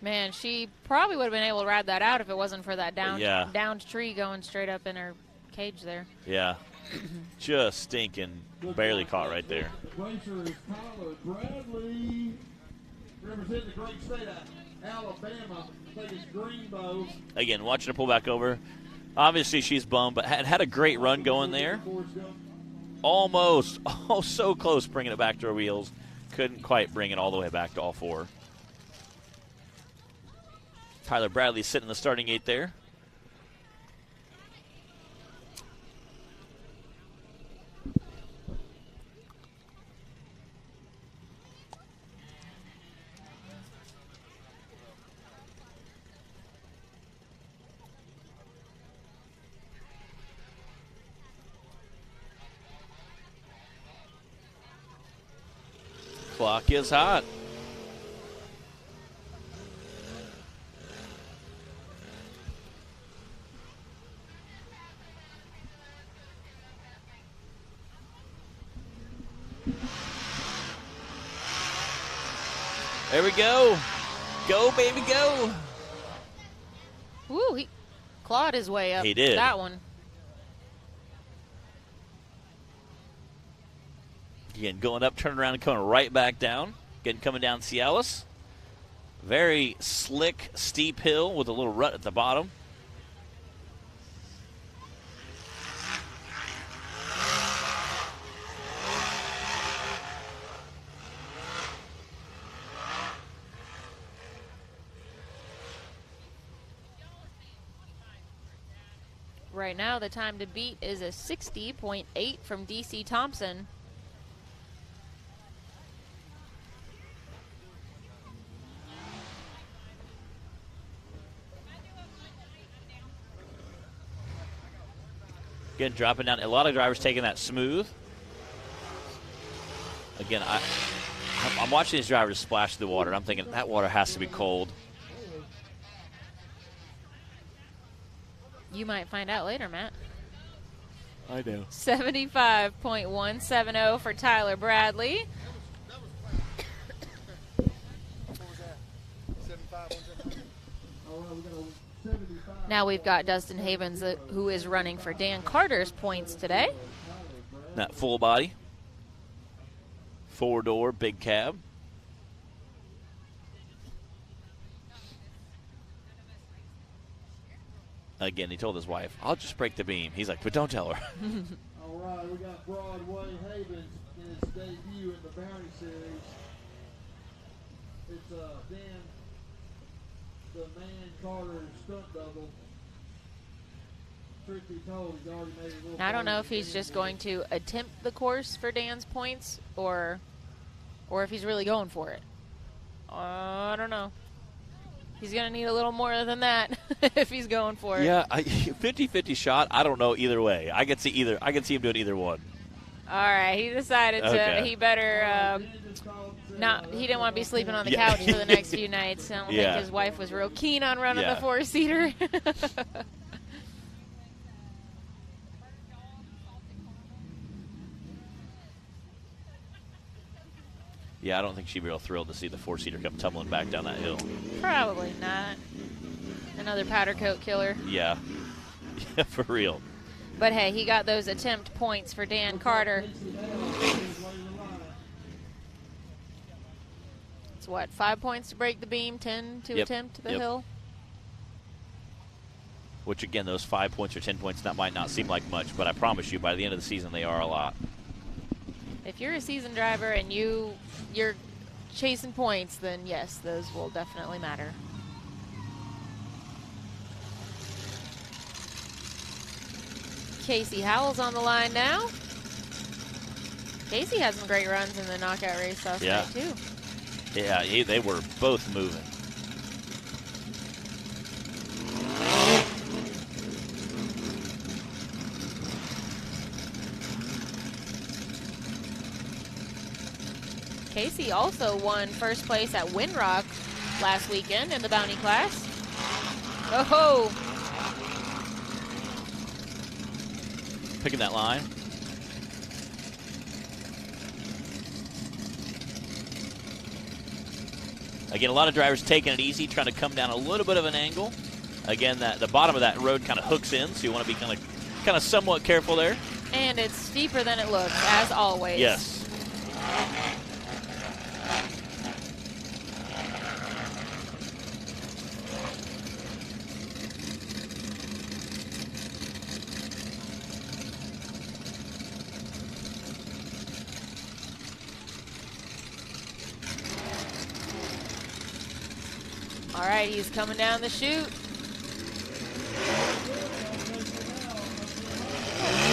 Man, she probably would have been able to ride that out if it wasn't for that downed tree going straight up in her cage there. Yeah. Just stinking. Barely caught right there. Racer is Tyler Bradley, representing the great state of Alabama. I think it's Greenbow. Again, watching her pull back over. Obviously, she's bummed, but had a great run going there. Almost. Oh, so close bringing it back to her wheels. Couldn't quite bring it all the way back to all four. Tyler Bradley sitting in the starting gate there. Clock is hot. There we go. Go, baby, go. Woo, he clawed his way up. He did. That one. Again, going up, turning around, and coming right back down. Again, coming down Cialis. Very slick, steep hill with a little rut at the bottom. Right now, the time to beat is a 60.8 from DC Thompson. Again, dropping down. A lot of drivers taking that smooth. Again, I'm watching these drivers splash the water, and I'm thinking that water has to be cold. You might find out later, Matt. I know. 75.170 for Tyler Bradley. Now we've got Dustin Havens, who is running for Dan Carter's points today. That full body. 4-door, big cab. Again, he told his wife, I'll just break the beam. He's like, but don't tell her. All right, we got Broadway Havens in his debut in the Bounty Series. It's Dan, the man Carter stunt double. Truth be told, he's already made a little. Now, I don't know if he's just going to attempt the course for Dan's points or if he's really going for it. I don't know. He's going to need a little more than that if he's going for it. Yeah, 50-50 shot. I don't know either way. I could see him doing either one. All right, he decided he better he didn't want to be sleeping on the couch for the next few nights. I don't think his wife was real keen on running the 4-seater. Yeah, I don't think she'd be real thrilled to see the 4-seater come tumbling back down that hill. Probably not. Another powder coat killer. Yeah. Yeah, for real. But hey, he got those attempt points for Dan Carter. It's what, 5 points to break the beam, 10 to attempt the hill? Which, again, those 5 points or 10 points, that might not seem like much, but I promise you, by the end of the season, they are a lot. If you're a seasoned driver and you're chasing points, then yes, those will definitely matter. Casey Howell's on the line now. Casey had some great runs in the knockout race last night, too. Yeah, they were both moving. Casey also won first place at Windrock last weekend in the Bounty class. Oh-ho! Picking that line. Again, a lot of drivers taking it easy, trying to come down a little bit of an angle. Again, the bottom of that road kind of hooks in, so you want to be kind of somewhat careful there. And it's steeper than it looks, as always. Yes. All right, he's coming down the chute. It's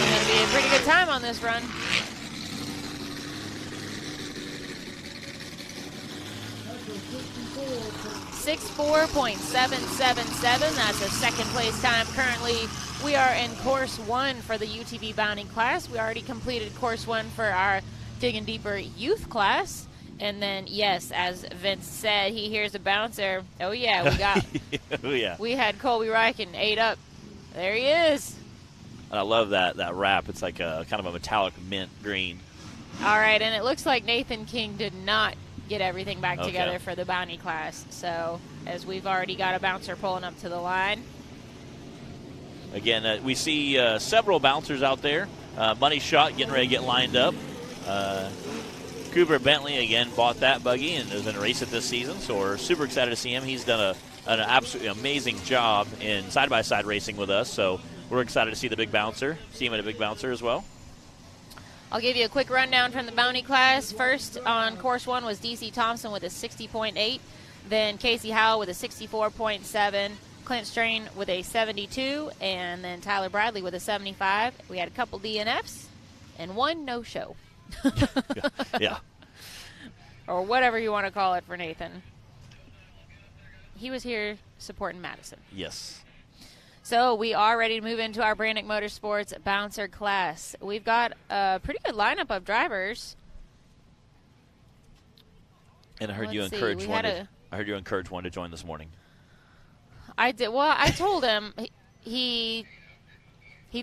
going to be a pretty good time on this run. .777. That's a second place time. Currently, we are in course 1 for the UTV Bounty class. We already completed course 1 for our Digging Deeper youth class. And then, yes, as Vince said, he hears a bouncer. Oh, yeah, we got we had Colby Reichen 8 up. There he is. And I love that wrap. It's like a kind of a metallic mint green. All right, and it looks like Nathan King did not get everything back together for the Bounty class. So, as we've already got a bouncer pulling up to the line. Again, we see several bouncers out there. Money Shot getting ready to get lined up. Cooper Bentley, again, bought that buggy and is going to race it this season, so we're super excited to see him. He's done an absolutely amazing job in side-by-side racing with us, so we're excited to see the big bouncer, see him at a big bouncer as well. I'll give you a quick rundown from the Bounty class. First on course 1 was DC Thompson with a 60.8, then Casey Howell with a 64.7, Clint Strain with a 72, and then Tyler Bradley with a 75. We had a couple DNFs and one no-show. Yeah. Or whatever you want to call it for Nathan. He was here supporting Madison. Yes. So we are ready to move into our Brandick Motorsports Bouncer class. We've got a pretty good lineup of drivers. And I heard you Let's see, encourage we one. had I heard you encourage one to join this morning. I did. Well, I told him he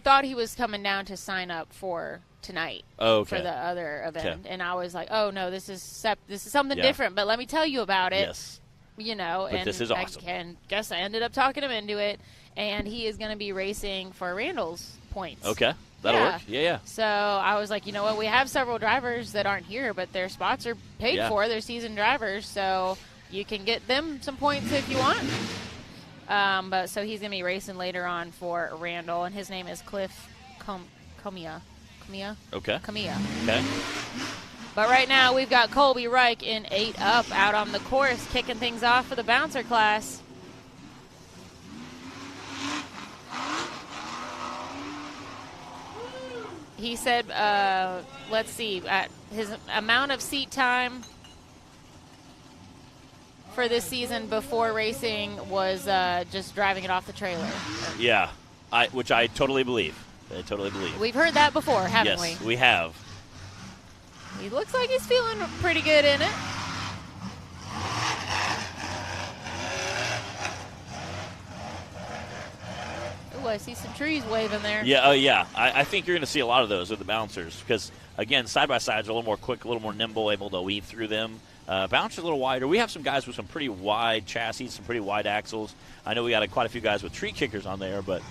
thought he was coming down to sign up for tonight Oh, okay. for the other event, Okay. and I was like, "Oh no, this is something Yeah. different." But let me tell you about it. Yes. You know, But and this is awesome. I guess I ended up talking him into it, and he is going to be racing for Randall's points. Okay. That'll Yeah. work. Yeah. So I was like, you know what? We have several drivers that aren't here, but their spots are paid Yeah. for. They're seasoned drivers, so you can get them some points if you want. But so he's gonna be racing later on for Randall, and his name is Cliff Comia. Okay. Okay. But right now we've got Colby Reich in 8 up out on the course, kicking things off for the bouncer class. He said, let's see, his amount of seat time for this season before racing was just driving it off the trailer. Yeah. Which I totally believe. I totally believe. We've heard that before, haven't yes, we? we have. He looks like he's feeling pretty good in it. Ooh, I see some trees waving there. Yeah, yeah. I think you're going to see a lot of those with the bouncers because, again, side-by-sides are a little more quick, a little more nimble, able to weave through them. Bouncer's a little wider. We have some guys with some pretty wide chassis, some pretty wide axles. I know we got quite a few guys with tree kickers on there, but,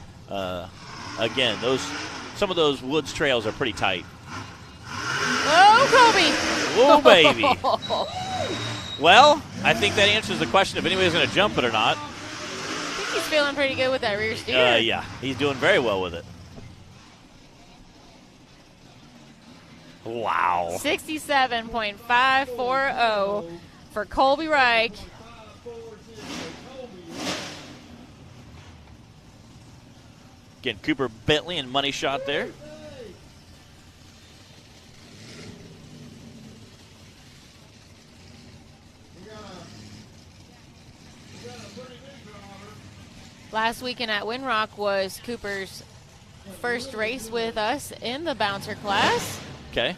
again, some of those woods trails are pretty tight. Oh, Kobe! Oh, baby. Well, I think that answers the question if anybody's going to jump it or not. I think he's feeling pretty good with that rear steer. Yeah, he's doing very well with it. Wow. 67.540 for Colby Reich. Again, Cooper Bentley and money shot there. Last weekend at Winrock was Cooper's first race with us in the bouncer class. Okay.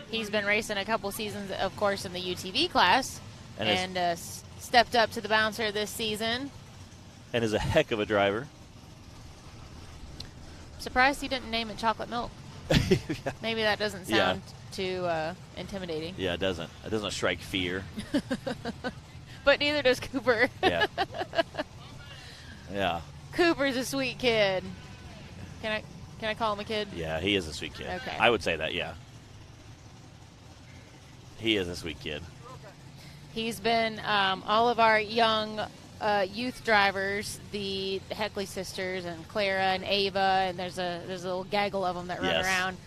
He's been racing a couple seasons, of course, in the UTV class, And and stepped up to the bouncer this season. And is a heck of a driver. Surprised he didn't name it chocolate milk. Yeah. Maybe that doesn't Yeah. sound too intimidating. Yeah, it doesn't. It doesn't strike fear. But neither does Cooper. Yeah. Yeah. Cooper's a sweet kid. Can I call him a kid? Yeah, he is a sweet kid. Okay. I would say that, yeah. He is a sweet kid. He's been all of our young youth drivers, the Heckley sisters and Clara and Ava, and there's a little gaggle of them that run Yes. around.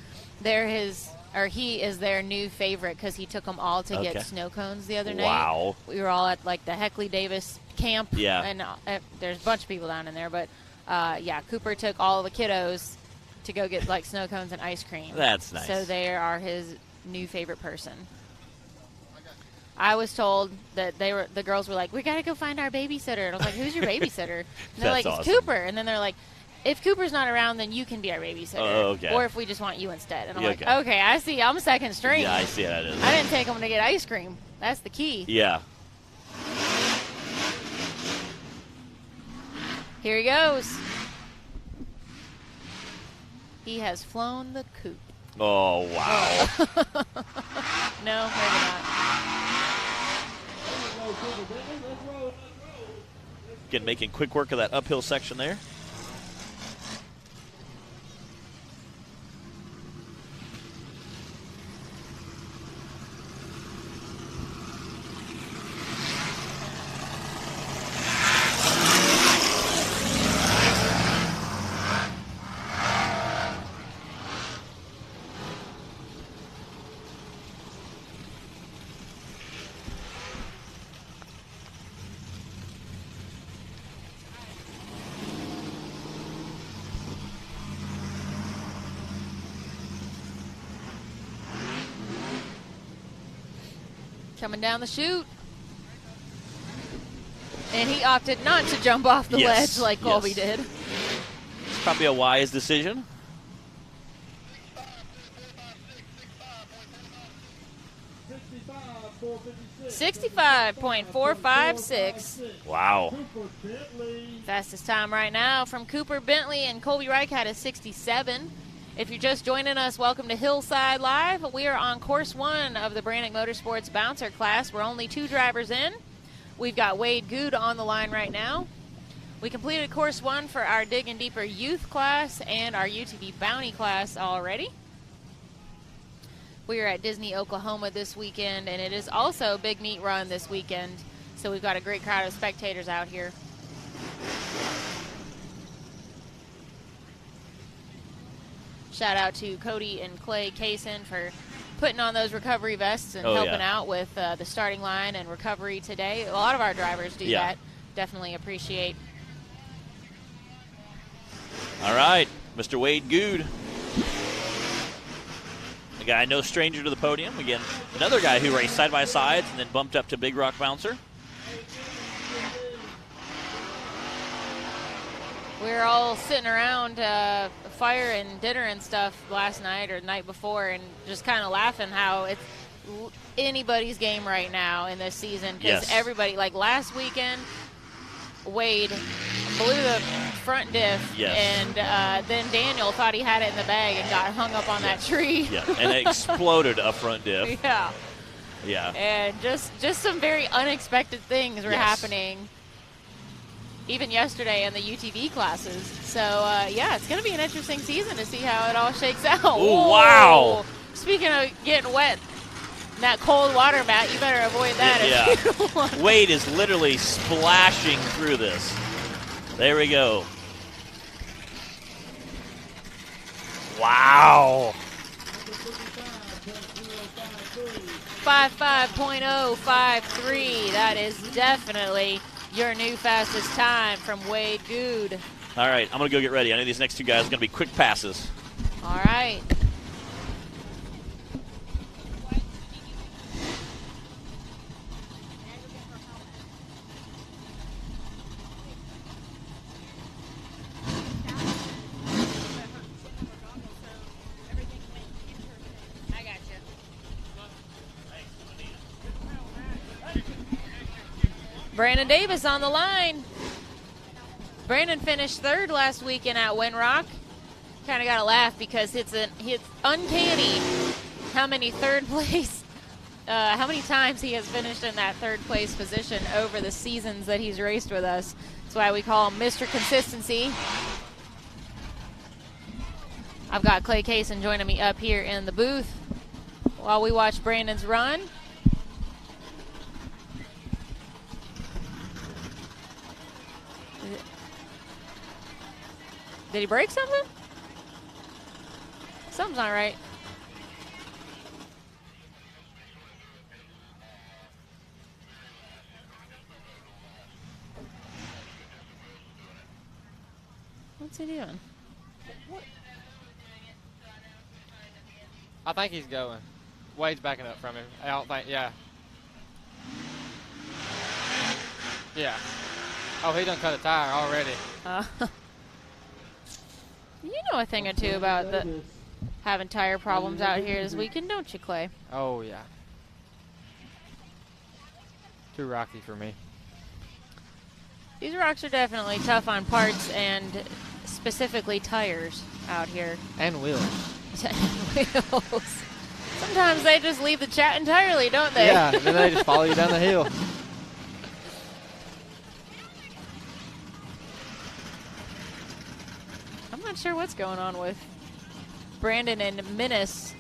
He is their new favorite because he took them all to Okay. get snow cones the other night. Wow. We were all at like the Heckley Davis camp. Yeah. And there's a bunch of people down in there, but yeah, Cooper took all the kiddos to go get like snow cones and ice cream. That's nice. So they are his new favorite person. I was told that the girls were like, we got to go find our babysitter. And I was like, who's your babysitter? And they're That's like, it's awesome. Cooper. And then they're like, if Cooper's not around, then you can be our babysitter. Oh, okay. Or if we just want you instead. And I'm Yeah, like, okay. okay, I see. I'm second string. Yeah, I see how it is. I didn't take them to get ice cream. That's the key. Yeah. Here he goes. He has flown the coop. Oh, wow. No, maybe not. Again, making quick work of that uphill section there. coming down the chute. And he opted not to jump off the ledge like Colby did. It's probably a wise decision. 65.456. Wow. Fastest time right now from Cooper Bentley, and Colby Reich had a 67. If you're just joining us, welcome to Hillside Live. We are on course 1 of the Brannick Motorsports Bouncer class. We're only 2 drivers in. We've got Wade Good on the line right now. We completed course 1 for our Digging Deeper Youth class and our UTV Bounty class already. We are at Disney, Oklahoma this weekend, and it is also Big Meat Run this weekend. So we've got a great crowd of spectators out here. Shout out to Cody and Clay Kaysen for putting on those recovery vests and helping out with the starting line and recovery today. A lot of our drivers do that. Definitely appreciate. All right, Mr. Wade Good. A guy no stranger to the podium. Again, another guy who raced side-by-sides and then bumped up to Big Rock Bouncer. We were all sitting around fire and dinner and stuff last night or the night before and just kind of laughing how it's anybody's game right now in this season because everybody, like last weekend, Wade blew the front diff and then Daniel thought he had it in the bag and got hung up on that tree. And it exploded a front diff. And just some very unexpected things were happening even yesterday in the UTV classes. So, it's going to be an interesting season to see how it all shakes out. Oh, wow. Speaking of getting wet, that cold water, Matt, you better avoid that. Wade is literally splashing through this. There we go. Wow. 55.053. That is definitely your new fastest time from Wade Good. All right, I'm going to go get ready. I know these next 2 guys are going to be quick passes. All right. Brandon Davis on the line. Brandon finished 3rd last weekend at Winrock. Kind of got to laugh because it's uncanny how many how many times he has finished in that 3rd place position over the seasons that he's raced with us. That's why we call him Mr. Consistency. I've got Clay Kaysen joining me up here in the booth while we watch Brandon's run. Did he break something? Something's not right. What's he doing? I think he's going. Wade's backing up from him. I don't think, Yeah. Oh, he done cut a tire already. You know a thing or two about having tire problems out here this weekend, don't you, Clay? Oh, yeah. Too rocky for me. These rocks are definitely tough on parts and specifically tires out here. And wheels. Wheels. Sometimes they just leave the chat entirely, don't they? Yeah, then they just follow you down the hill. I'm not sure what's going on with Brandon and Minnis.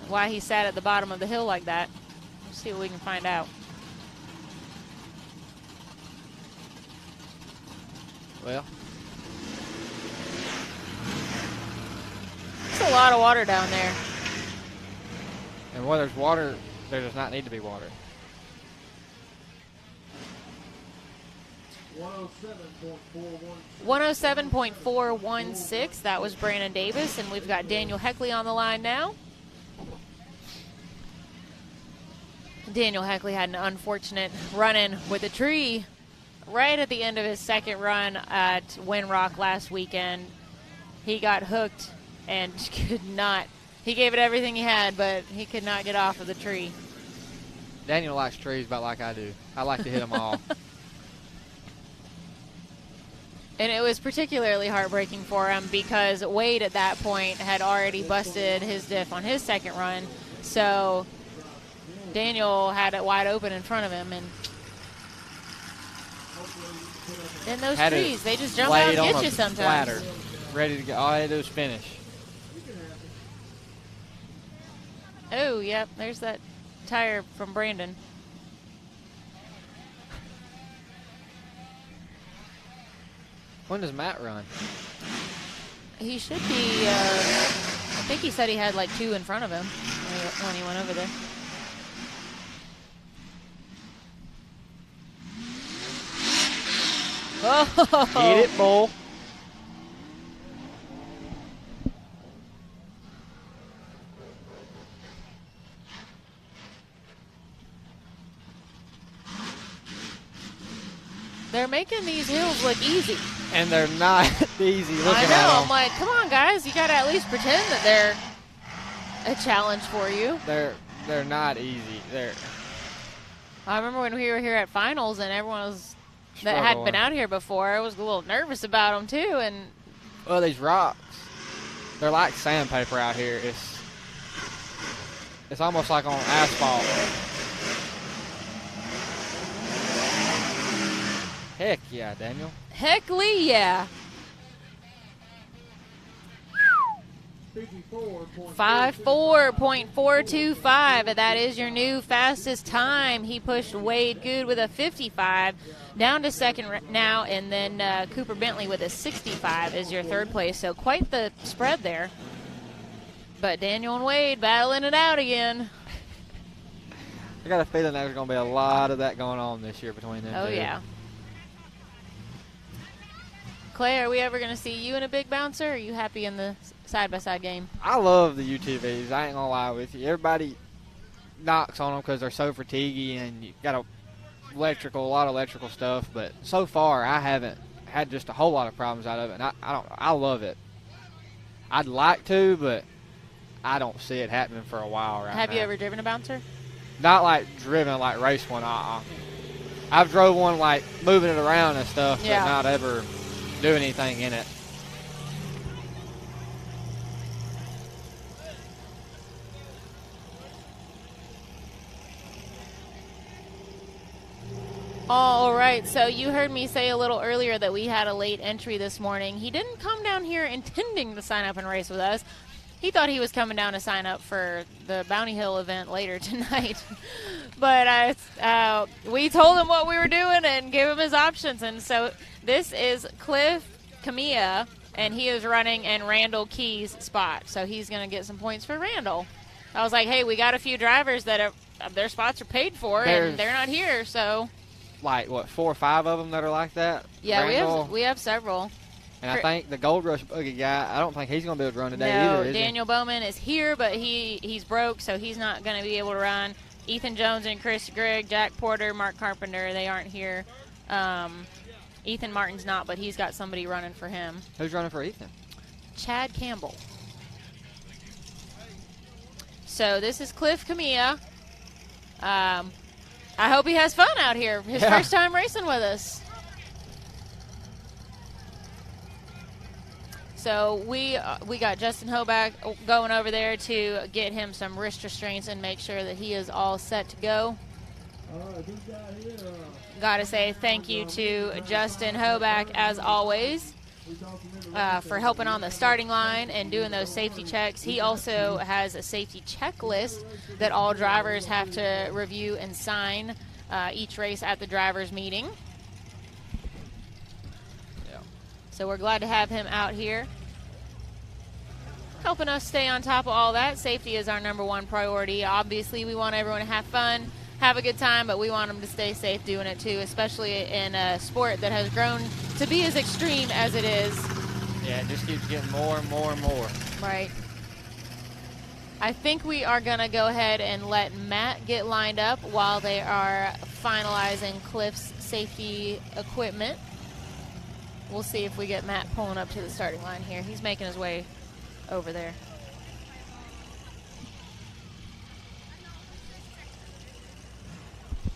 Why he sat at the bottom of the hill like that. Let's see what we can find out. Well. There's a lot of water down there. And where there's water, there does not need to be water. 107.416. That was Brandon Davis, and we've got Daniel Heckley on the line now. Daniel Heckley had an unfortunate run-in with a tree right at the end of his second run at Windrock last weekend. He got hooked and could not. He gave it everything he had, but he could not get off of the tree. Daniel likes trees about like I do. I like to hit them all. And it was particularly heartbreaking for him because Wade at that point had already busted his diff on his second run. So Daniel had it wide open in front of him. And then those Had it trees, they just jump out laid and on get a you sometimes. platter, ready to go. All I had to do was finish. Oh, yep, there's that tire from Brandon. When does Matt run? He should be, I think he said he had like 2 in front of him when he went over there. Oh, Get it, Bull. they're making these hills look easy. And they're not easy looking I at know. them. I'm like, come on, guys. You got to at least pretend that they're a challenge for you. They're not easy. They're I remember when we were here at finals and everyone was that hadn't been struggling. out here before. I was a little nervous about them too. And Well, these rocks, they're like sandpaper out here. It's almost like on asphalt. Heck yeah, Daniel. Heckley, yeah. 54.425. That is your new fastest time. He pushed Wade Good with a 55 down to second now, and then Cooper Bentley with a 65 is your third place. So quite the spread there. But Daniel and Wade battling it out again. I got a feeling there's going to be a lot of that going on this year between them Oh, two. yeah. Clay, are we ever going to see you in a big bouncer? Or are you happy in the side-by-side game? I love the UTVs. I ain't going to lie with you. Everybody knocks on them because they're so fatiguey and you got a lot of electrical stuff. But so far, I haven't had just a whole lot of problems out of it. And I love it. I'd like to, but I don't see it happening for a while right now. Have you ever driven a bouncer? Not like driven, like race one. I've drove one like moving it around and stuff, Yeah. but not ever doing anything in it. All right, so you heard me say a little earlier that we had a late entry this morning. He didn't come down here intending to sign up and race with us. He thought he was coming down to sign up for the Bounty Hill event later tonight. But we told him what we were doing and gave him his options. And so this is Cliff Camilla, and he is running in Randall Key's spot. So he's going to get some points for Randall. I was like, hey, we got a few drivers that their spots are paid for, and they're not here, so... Like, what, 4 or 5 of them that are like that? Yeah, Randall, we have several. And I think the Gold Rush Buggy guy, I don't think he's going to be able to run today No, either, is Daniel Bowman is here, but he's broke, so he's not going to be able to run. Ethan Jones and Chris Grigg, Jack Porter, Mark Carpenter, they aren't here. Ethan Martin's not, but he's got somebody running for him. he? Who's running for Ethan? Chad Campbell. So this is Cliff Camilla. I hope he has fun out here. His first time racing with us. So we got Justin Hoback going over there to get him some wrist restraints and make sure that he is all set to go. Got to say thank you to Justin Hoback, as always, for helping on the starting line and doing those safety checks. He also has a safety checklist that all drivers have to review and sign each race at the drivers' meeting. So we're glad to have him out here helping us stay on top of all that. Safety is our number one priority. Obviously, we want everyone to have fun, have a good time, but we want them to stay safe doing it too, especially in a sport that has grown to be as extreme as it is. Yeah, it just keeps getting more and more and more. Right. I think we are going to go ahead and let Matt get lined up while they are finalizing Cliff's safety equipment. We'll see if we get Matt pulling up to the starting line here. He's making his way over there.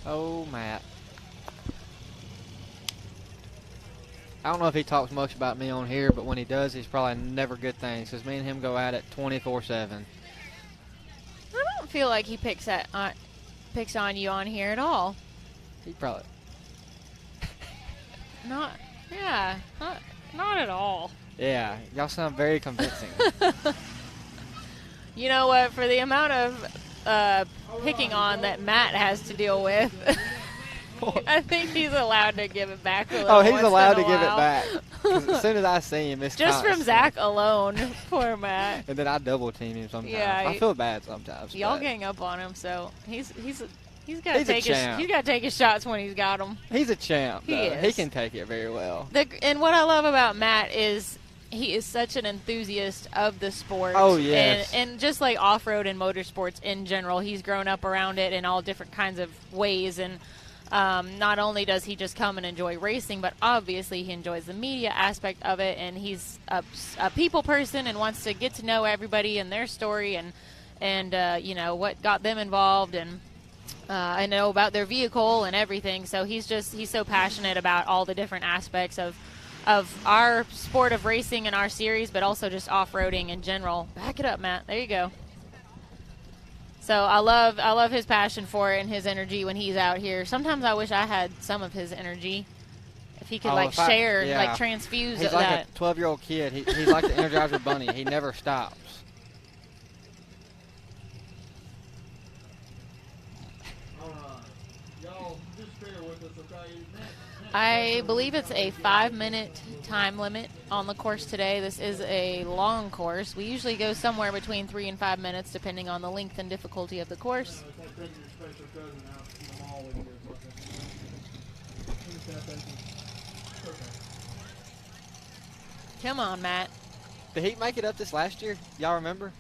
Oh, Matt. I don't know if he talks much about me on here, but when he does, he's probably never good things because me and him go at it 24/7. I don't feel like he picks on you on here at all. He probably. Not at all. Yeah, y'all sound very convincing. You know what? For the amount of picking on that Matt has to deal with, I think he's allowed to give it back a little. Oh, he's once allowed in to a give it while. back. 'Cause as soon as I see him, it's Just from constant. Zach alone, poor Matt. And then I double team him sometimes. Yeah, I feel bad sometimes. Y'all but gang up on him, so he's got to He's a take champ. he's got to take his shots when he's got them. He's a champ. He Though. is. He can take it very well. And what I love about Matt is he is such an enthusiast of the sport. Oh, yes. And just like off-road and motorsports in general, he's grown up around it in all different kinds of ways. And not only does he just come and enjoy racing, but obviously he enjoys the media aspect of it. And he's a people person and wants to get to know everybody and their story and you know, what got them involved and I know about their vehicle and everything. So he's so passionate about all the different aspects of our sport of racing and our series, but also just off-roading in general. Back it up, Matt. There you go. So I love his passion for it and his energy when he's out here. Sometimes I wish I had some of his energy. If he could share, like transfuse He's that. like a 12-year-old kid. He's like the Energizer Bunny. He never stops. Y'all just bear with us, okay? I believe it's a 5-minute time limit on the course today. This is a long course. We usually go somewhere between 3 and 5 minutes, depending on the length and difficulty of the course. It's like taking your special cousin out to the mall with you or something. Okay. Come on, Matt. Did he make it up this last year? Y'all remember?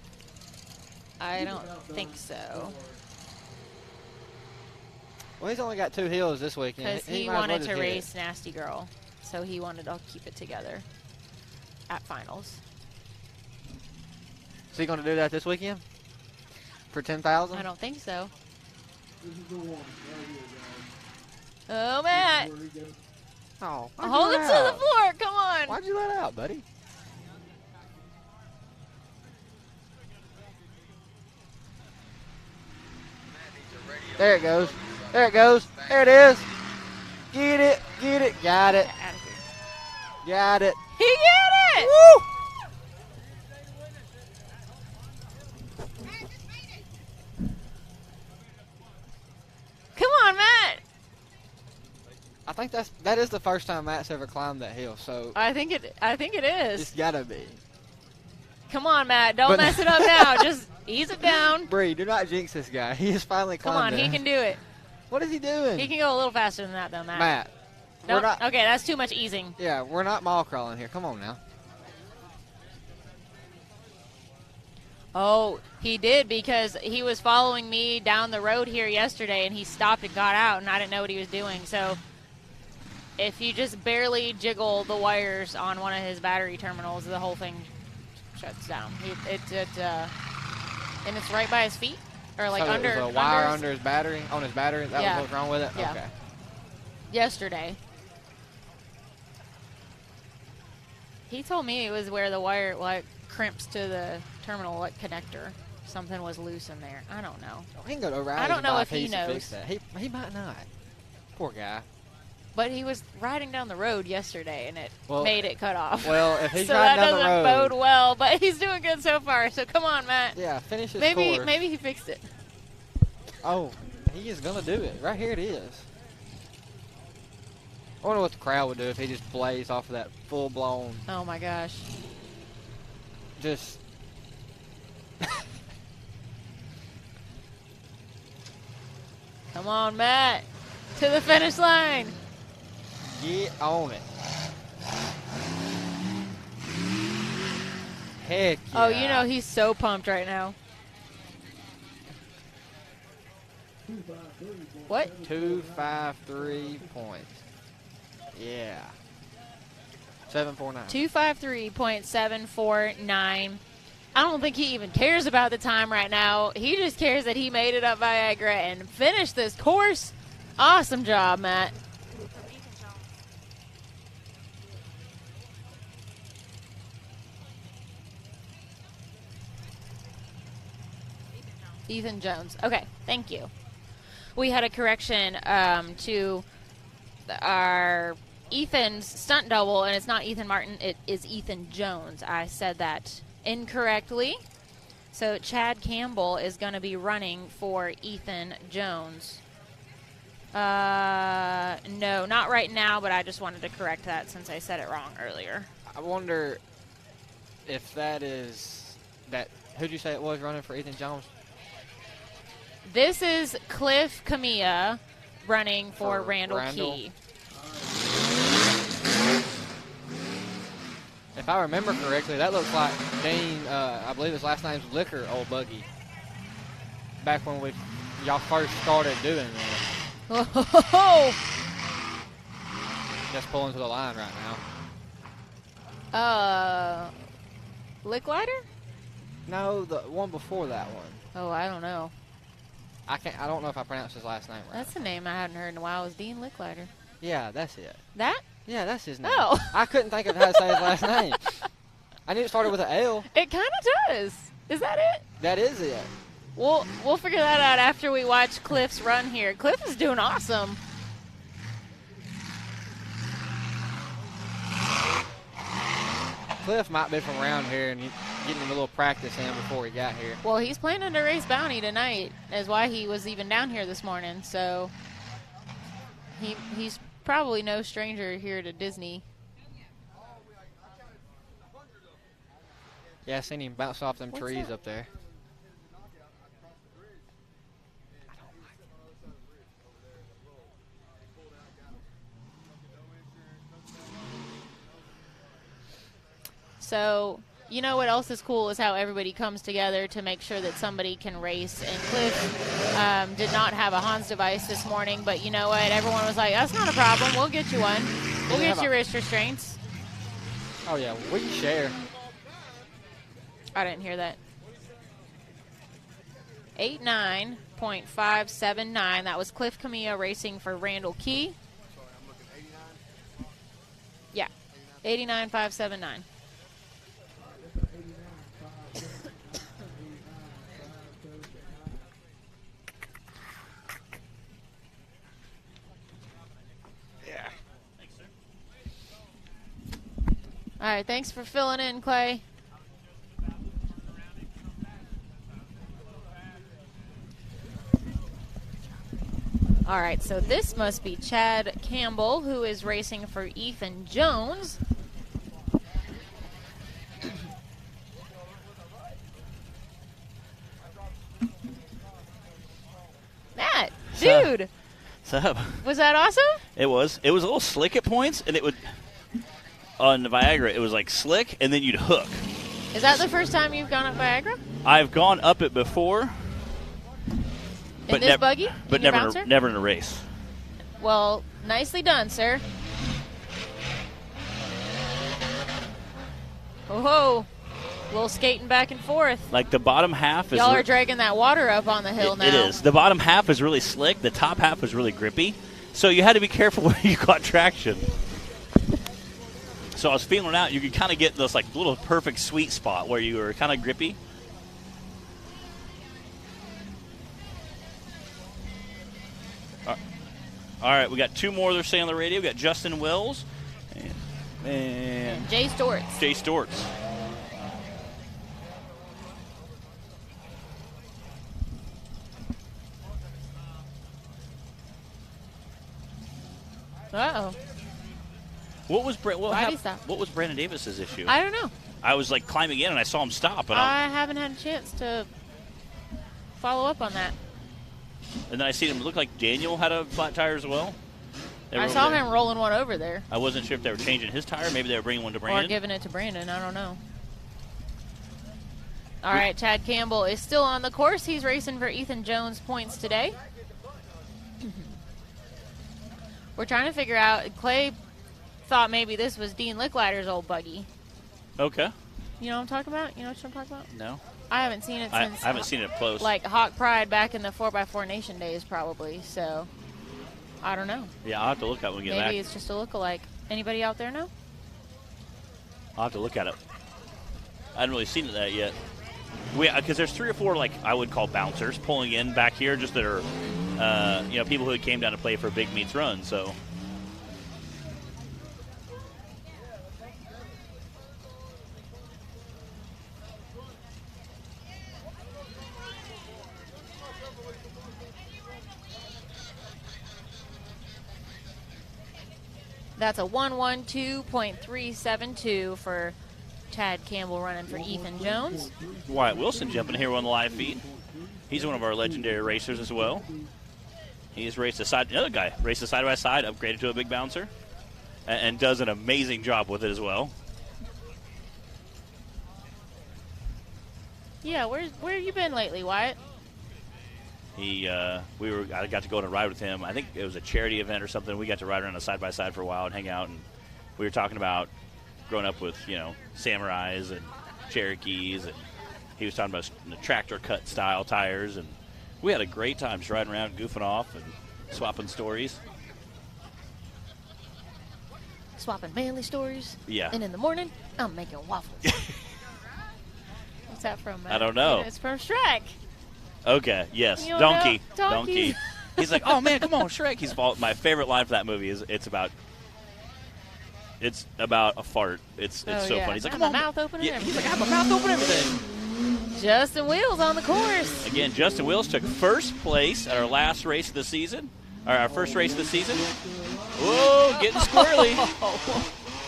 I don't think so. Well, he's only got 2 hills this weekend. Because he might as well wanted just to hit it. race Nasty Girl. So he wanted to keep it together at finals. Is he going to do that this weekend? For 10,000? I don't think so. This is the one right here, Oh, Matt. guys. Where he goes. Oh, Hold it to the floor. Come on. Why'd you let out, buddy? There it goes. There it goes. There it is. Get it. Get it. Got it. Get out of here. Got it. He got it. Woo! Come on, Matt. I think that is the first time Matt's ever climbed that hill, so I think it is. it's gotta be. Come on, Matt. Don't But- mess it up now. Just ease it down. Bree, do not jinx this guy. He has finally Come climbed on. He it. can do it. What is he doing? He can go a little faster than that, though, Matt. Matt. We're Don't- not. okay, that's too much easing. Yeah, we're not mall crawling here. Come on now. Oh, he did because he was following me down the road here yesterday, and he stopped and got out, and I didn't know what he was doing. So if you just barely jiggle the wires on one of his battery terminals, the whole thing shuts down. And it's right by his feet, or like so under. There's a wire his- under his battery. On his battery. That Yeah. was what's wrong with it. Yeah. Okay. Yesterday. He told me it was where the wire like crimps to the terminal like connector. Something was loose in there. I don't know. He can go to O'Reilly's I don't and know buy a if he piece and fix knows. that. He might not. Poor guy. But he was riding down the road yesterday, and it Well- made it cut off. Well, if he's so that riding down the doesn't road, bode well. But he's doing good so far. So come on, Matt. yeah, finish his Maybe course. maybe he fixed it. Oh, he is gonna do it. Right here it is. I wonder what the crowd would do if he just blazed off of that full blown. Oh my gosh. Just. Come on, Matt. To the finish line. Get on it. Heck yeah. Oh, you know he's so pumped right now. What? 253 points. Yeah. 749. 253.749. I don't think he even cares about the time right now. He just cares that he made it up Viagra and finished this course. Awesome job, Matt. Ethan Jones. Okay, thank you. We had a correction to our Ethan's stunt double, and it's not Ethan Martin, it is Ethan Jones. I said that incorrectly. So Chad Campbell is going to be running for Ethan Jones. No, not right now, but I just wanted to correct that since I said it wrong earlier. I wonder if that is that. Who'd you say it was running for Ethan Jones? This is Cliff Camilla running for Randall Key. If I remember correctly, that looks like Dean, I believe his last name's Liquor, old buggy. Back when y'all first started doing that. Oh! Just pulling to the line right now. Lick Lighter? No, the one before that one. Oh, I don't know. I don't know if I pronounced his last name right. That's a name I hadn't heard in a while. Was Dean Licklider. Yeah, that's it. That? Yeah, that's his name. Oh. I couldn't think of how to say his last name. I knew it started with an L. It kind of does. Is that it? That is it. We'll figure that out after we watch Cliff's run here. Cliff is doing awesome. Cliff might be from around here and getting him a little practice in before he got here. Well, he's planning to race Bounty tonight, is why he was even down here this morning. So he's probably no stranger here to Disney. Yeah, I seen him bounce off them What's trees that? up there. So, you know what else is cool is how everybody comes together to make sure that somebody can race. And Cliff did not have a Hans device this morning, but you know what? Everyone was like, that's not a problem. We'll get you one. We'll get you wrist restraints. Oh, yeah, we can share. I didn't hear that. 89.579. That was Cliff Camilla racing for Randall Key. Yeah, 89.579. Yeah. All right, thanks for filling in, Clay. All right, so this must be Chad Campbell, who is racing for Ethan Jones. Matt, dude. What's up? Was that awesome? It was. It was a little slick at points, and it would on the Viagra. It was like slick, and then you'd hook. Is that the first time you've gone up Viagra? I've gone up it before, In this buggy? but In your bouncer? never in a race. Well, nicely done, sir. Oh, a little skating back and forth. Like the bottom half is. Y'all are dragging that water up on the hill now. It is. The bottom half is really slick. The top half is really grippy. So you had to be careful where you got traction. So I was feeling out. You could kind of get this like little perfect sweet spot where you were kind of grippy. All right, we got two more they're saying on the radio. We got Justin Wills and Jay Storts. Jay Storts. Uh-oh. What was Why'd he stop? what was Brandon Davis's issue? I don't know. I was like climbing in and I saw him stop, and I haven't had a chance to follow up on that. then I seen him look like Daniel had a flat tire as well. They were I over saw there. him rolling one over there. I wasn't sure if they were changing his tire. Maybe they were bringing one to Or Brandon. giving it to Brandon. I don't know. All right, Chad Campbell is still on the course. He's racing for Ethan Jones points today. We're trying to figure out. Clay thought maybe this was Dean Licklider's old buggy. Okay. You know what I'm talking about? You know what I'm talking about? No. I haven't seen it I since. haven't seen it up close. Like Hawk Pride back in the 4x4 Nation days, probably. So, I don't know. Yeah, I'll have to look at it when we get Maybe back. it's just a lookalike. Anybody out there know? I'll have to look at it. I haven't really seen that yet. Because there's 3 or 4, like, I would call bouncers pulling in back here just that are, people who came down to play for Big Meats Run, so. That's a 112.372 for Chad Campbell running for Ethan Jones. Wyatt Wilson jumping here on the live feed. He's one of our legendary racers as well. He's raced another guy races side by side, upgraded to a big bouncer, and does an amazing job with it as well. Yeah, where have you been lately, Wyatt? I got to go on a ride with him. I think it was a charity event or something. We got to ride around a side by side for a while and hang out, and we were talking about growing up with Samurais and Cherokees, and he was talking about the tractor cut style tires, and we had a great time just riding around, goofing off, and swapping stories. Swapping manly stories. Yeah. And in the morning, I'm making waffles. What's that from? I don't know. It's from Shrek. Okay, yes, You don't Donkey. know? Donkey. He's like, oh man, come on, Shrek. My favorite line for that movie is it's about a fart. It's so funny. He's like, I have come on, my mouth open and yeah. He's everything. like, I have my mouth open and everything. Justin Wheels on the course. Again, Justin Wills took first place at our last race of the season, or our first race of the season. Whoa, getting squirrely.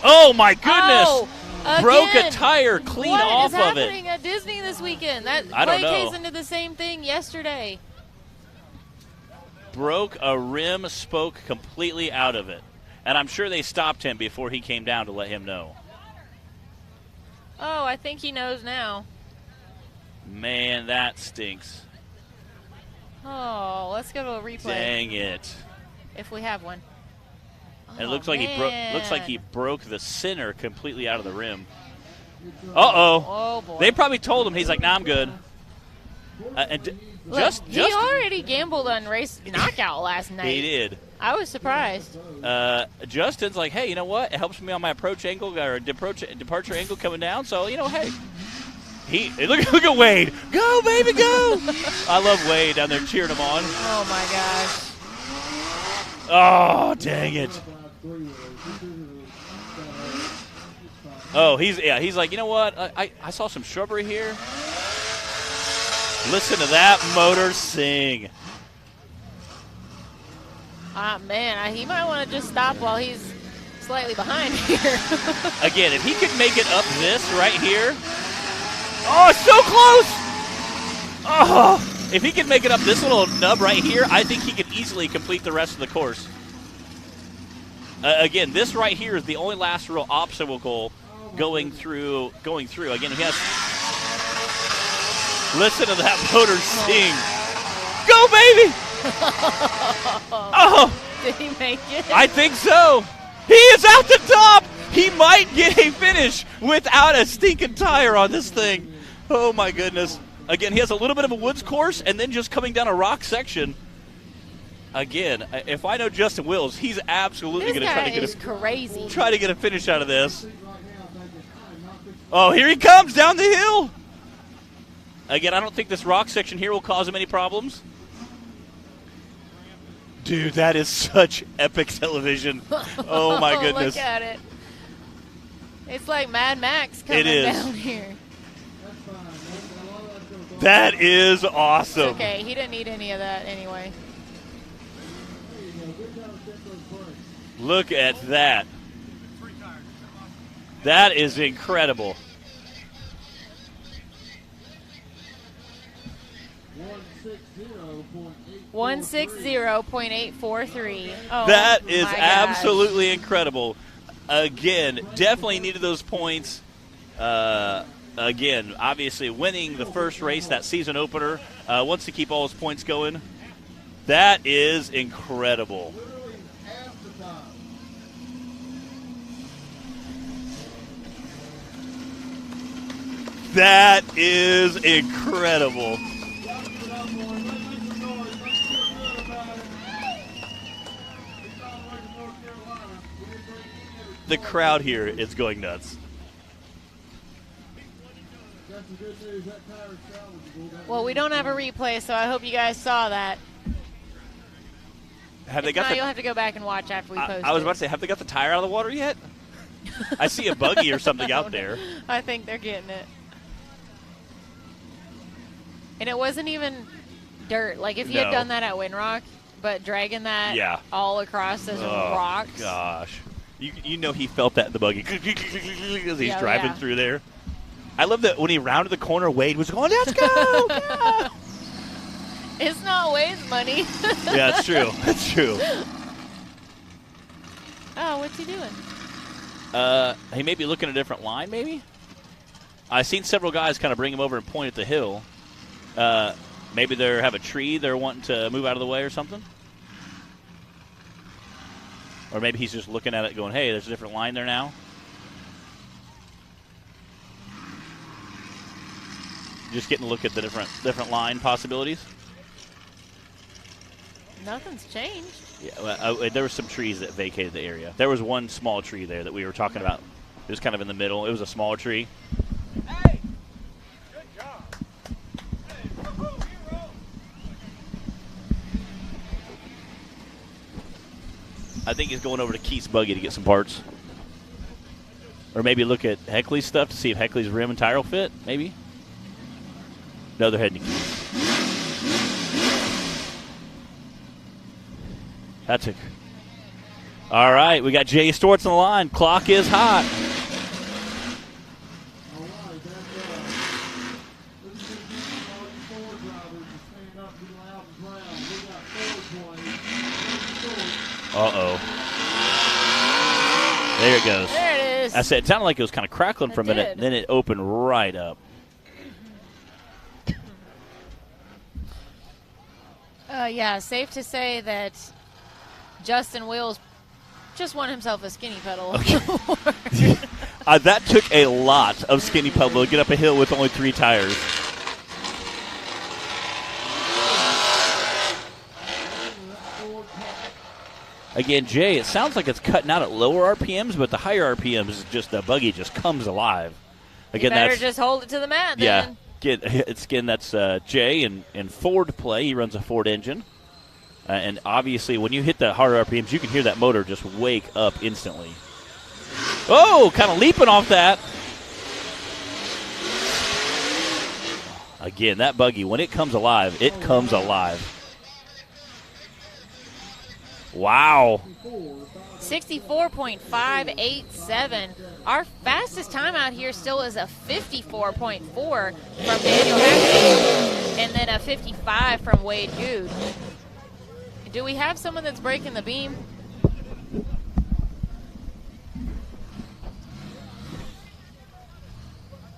Oh my goodness! Oh, broke a again. tire clean What off is of happening it. at Disney this weekend? That I don't Clay know. Kaysen did the same thing yesterday. Broke a rim spoke completely out of it. And I'm sure they stopped him before he came down to let him know. Oh, I think he knows now. Man, that stinks. Oh, let's go to a replay Dang it. if we have one. And it Oh, looks like man. he broke the center completely out of the rim. Uh-oh. Oh boy. They probably told him. He's like, nah, I'm good. Look, he already gambled on race knockout last night. He did. I was surprised. Justin's like, hey, you know what? It helps me on my approach angle or departure angle coming down. So, hey. Look at Wade. Go, baby, go. I love Wade down there cheering him on. Oh my gosh. Oh, dang it. Oh, he's like, you know what? I saw some shrubbery here. Listen to that motor sing. Man, he might want to just stop while he's slightly behind here. Again, if he could make it up this right here. Oh, it's so close. Oh, if he could make it up this little nub right here, I think he could easily complete the rest of the course. Again, this right here is the only last real obstacle going through. Again, he has. Listen to that motor sing. Go, baby! Oh! Did he make it? I think so. He is out the top. He might get a finish without a stinking tire on this thing. Oh, my goodness. Again, he has a little bit of a woods course and then just coming down a rock section. Again, if I know Justin Wills, he's absolutely going to try to get a finish out of this. Oh, here he comes down the hill. Again, I don't think this rock section here will cause him any problems. Dude, that is such epic television. Oh, my goodness. Look at it. It's like Mad Max coming down here. That is awesome. It's okay, he didn't need any of that anyway. Look at that. That is incredible. 160.843. Oh, that is my gosh. absolutely incredible. Again, definitely needed those points. Again, obviously winning the first race, that season opener, wants to keep all his points going. That is incredible. That is incredible. The crowd here is going nuts. Well, we don't have a replay, so I hope you guys saw that. Have they If got not, the, you'll have to go back and watch after we post I was it. about to say, have they got the tire out of the water yet? I see a buggy or something out there. I think they're getting it. And it wasn't even dirt. Like, if you had No. done that at Windrock, but dragging that Yeah. all across those Oh, rocks. gosh. You know he felt that in the buggy as he's Yeah, driving yeah. through there. I love that when he rounded the corner, Wade was going, let's go! Yeah, It's not Wade's money. yeah, it's true. It's true. Oh, what's he doing? He may be looking at a different line, maybe? I've seen several guys kind of bring him over and point at the hill. Maybe they have a tree they're wanting to move out of the way or something. Or maybe he's just looking at it going, hey, there's a different line there now. Just getting a look at the different line possibilities. Nothing's changed. Yeah, well, there were some trees that vacated the area. There was one small tree there that we were talking about. It was kind of in the middle. It was a smaller tree. Hey, good job. I think he's going over to Keith's buggy to get some parts. Or maybe look at Heckley's stuff to see if Heckley's rim and tire will fit, maybe. No, they're heading to Keith. That's it. All right, we got Jay Storts on the line. Clock is hot. All right, this is the Ford drivers to stand up, be loud and proud. We got Ford playing. Uh-oh. There it goes. There it is. I said it sounded like it was kind of crackling for a It minute, did. then it opened right up. Yeah, safe to say that Justin Wills just won himself a skinny pedal. That took a lot of skinny pedal to get up a hill with only 3 tires. Again, Jay, it sounds like it's cutting out at lower RPMs, but the higher RPMs, just the buggy just comes alive. You Again, better that's just hold it to the mat yeah. then. That's Jay in Ford play. He runs a Ford engine, and obviously, when you hit the higher RPMs, you can hear that motor just wake up instantly. Oh, kind of leaping off that. Again, that buggy, when it comes alive, it comes alive. Wow. 64.587. Our fastest time out here still is a 54.4 from Daniel Hackney and then a 55 from Wade Jude. Do we have someone that's breaking the beam?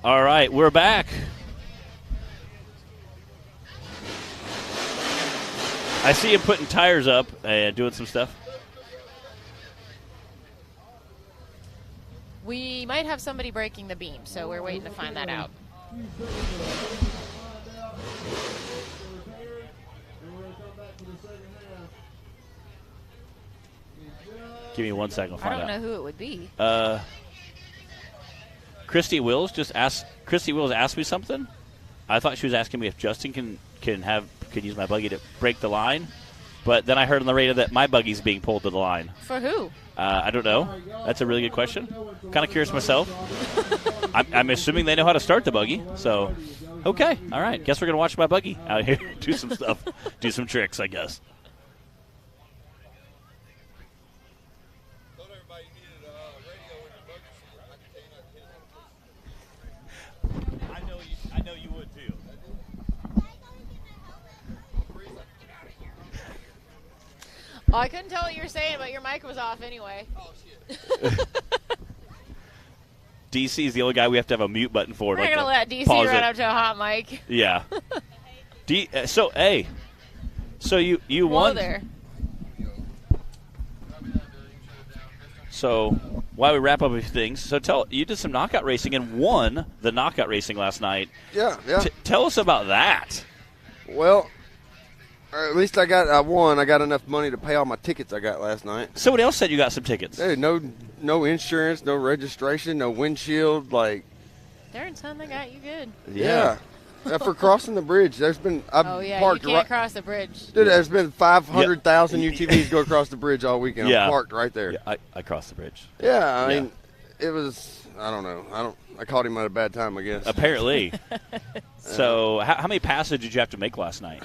All right, we're back. I see him putting tires up and doing some stuff. We might have somebody breaking the beam, so we're waiting to find that out. Give me 1 second. I'll I find don't out. know who it would be. Christy Wills asked me something. I thought she was asking me if Justin can use my buggy to break the line, but then I heard on the radio that my buggy's being pulled to the line. For who? I don't know. That's a really good question. Kind of curious myself. I'm assuming they know how to start the buggy. So, okay, all right. Guess we're gonna watch my buggy out here do some stuff, do some tricks, I guess. I know you would too. Oh, I couldn't tell what you were saying, but your mic was off anyway. Oh, shit. DC is the only guy we have to have a mute button for. We're not going to let DC pause run it. up to a hot mic. Yeah. So you Whoa won. there. So while we wrap up a few things, so you did some knockout racing and won the knockout racing last night. Yeah. Tell us about that. Well, at least I won. I got enough money to pay all my tickets I got last night. Somebody else said you got some tickets. Hey, no insurance, no registration, no windshield. Like, Darn, son, they got you good. yeah. For crossing the bridge, I've Oh, yeah, you parked can't cross the bridge. Dude, there's been 500,000 UTVs go across the bridge all weekend. Yeah. I'm parked right there. Yeah, I crossed the bridge. Yeah, I mean, it was. I don't know. I caught him at a bad time, I guess. Apparently. So, how many passes did you have to make last night?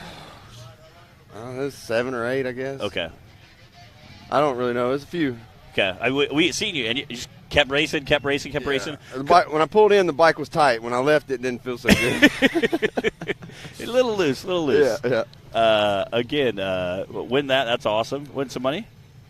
It was 7 or 8, I guess. Okay. I don't really know. It was a few. Okay. We had seen you, and you just kept racing. The when I pulled in, the bike was tight. When I left, it didn't feel so good. A little loose. Yeah. Again, win that. That's awesome. Win some money.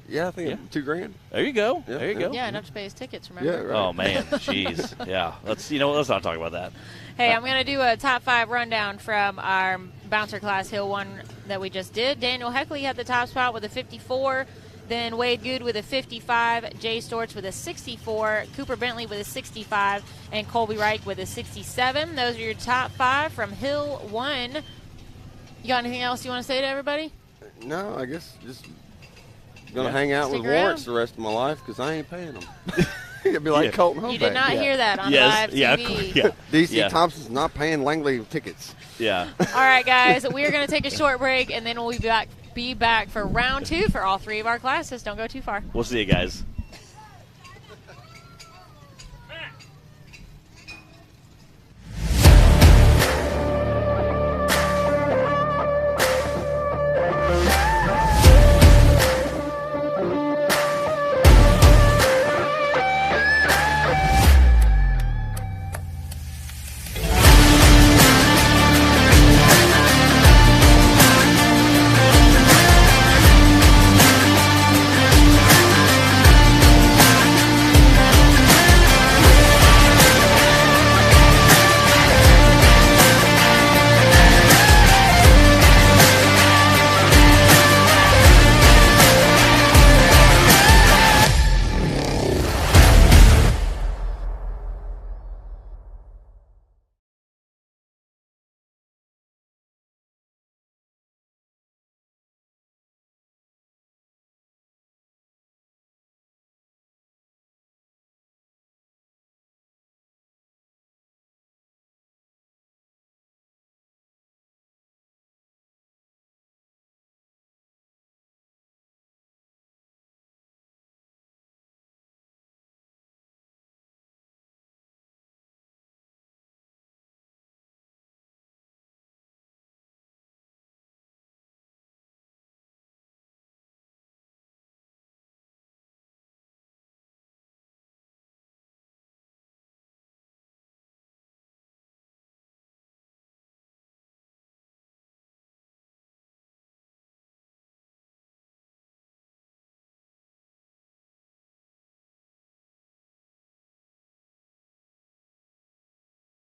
Yeah, I think $2,000. There you go. Yeah, There you go. Yeah, enough to pay his tickets, remember? Yeah, right. Oh man, jeez. Yeah. Let's not talk about that. Hey, I'm going to do a top 5 rundown from our bouncer class Hill 1 that we just did. Daniel Heckley had the top spot with a 54. Then Wade Good with a 55, Jay Storch with a 64, Cooper Bentley with a 65, and Colby Reich with a 67. Those are your top 5 from Hill 1. You got anything else you want to say to everybody? No, I guess just going to hang out Stick with around. warrants the rest of my life because I ain't paying them. It'd be like Colton Hoback. You did not hear that on Yes. live Yeah. TV. Yeah. DC Yeah. Thompson's not paying Langley tickets. Yeah. All right, guys, we are going to take a short break, and then we'll be back for round 2 for all 3 of our classes. Don't go too far. We'll see you guys.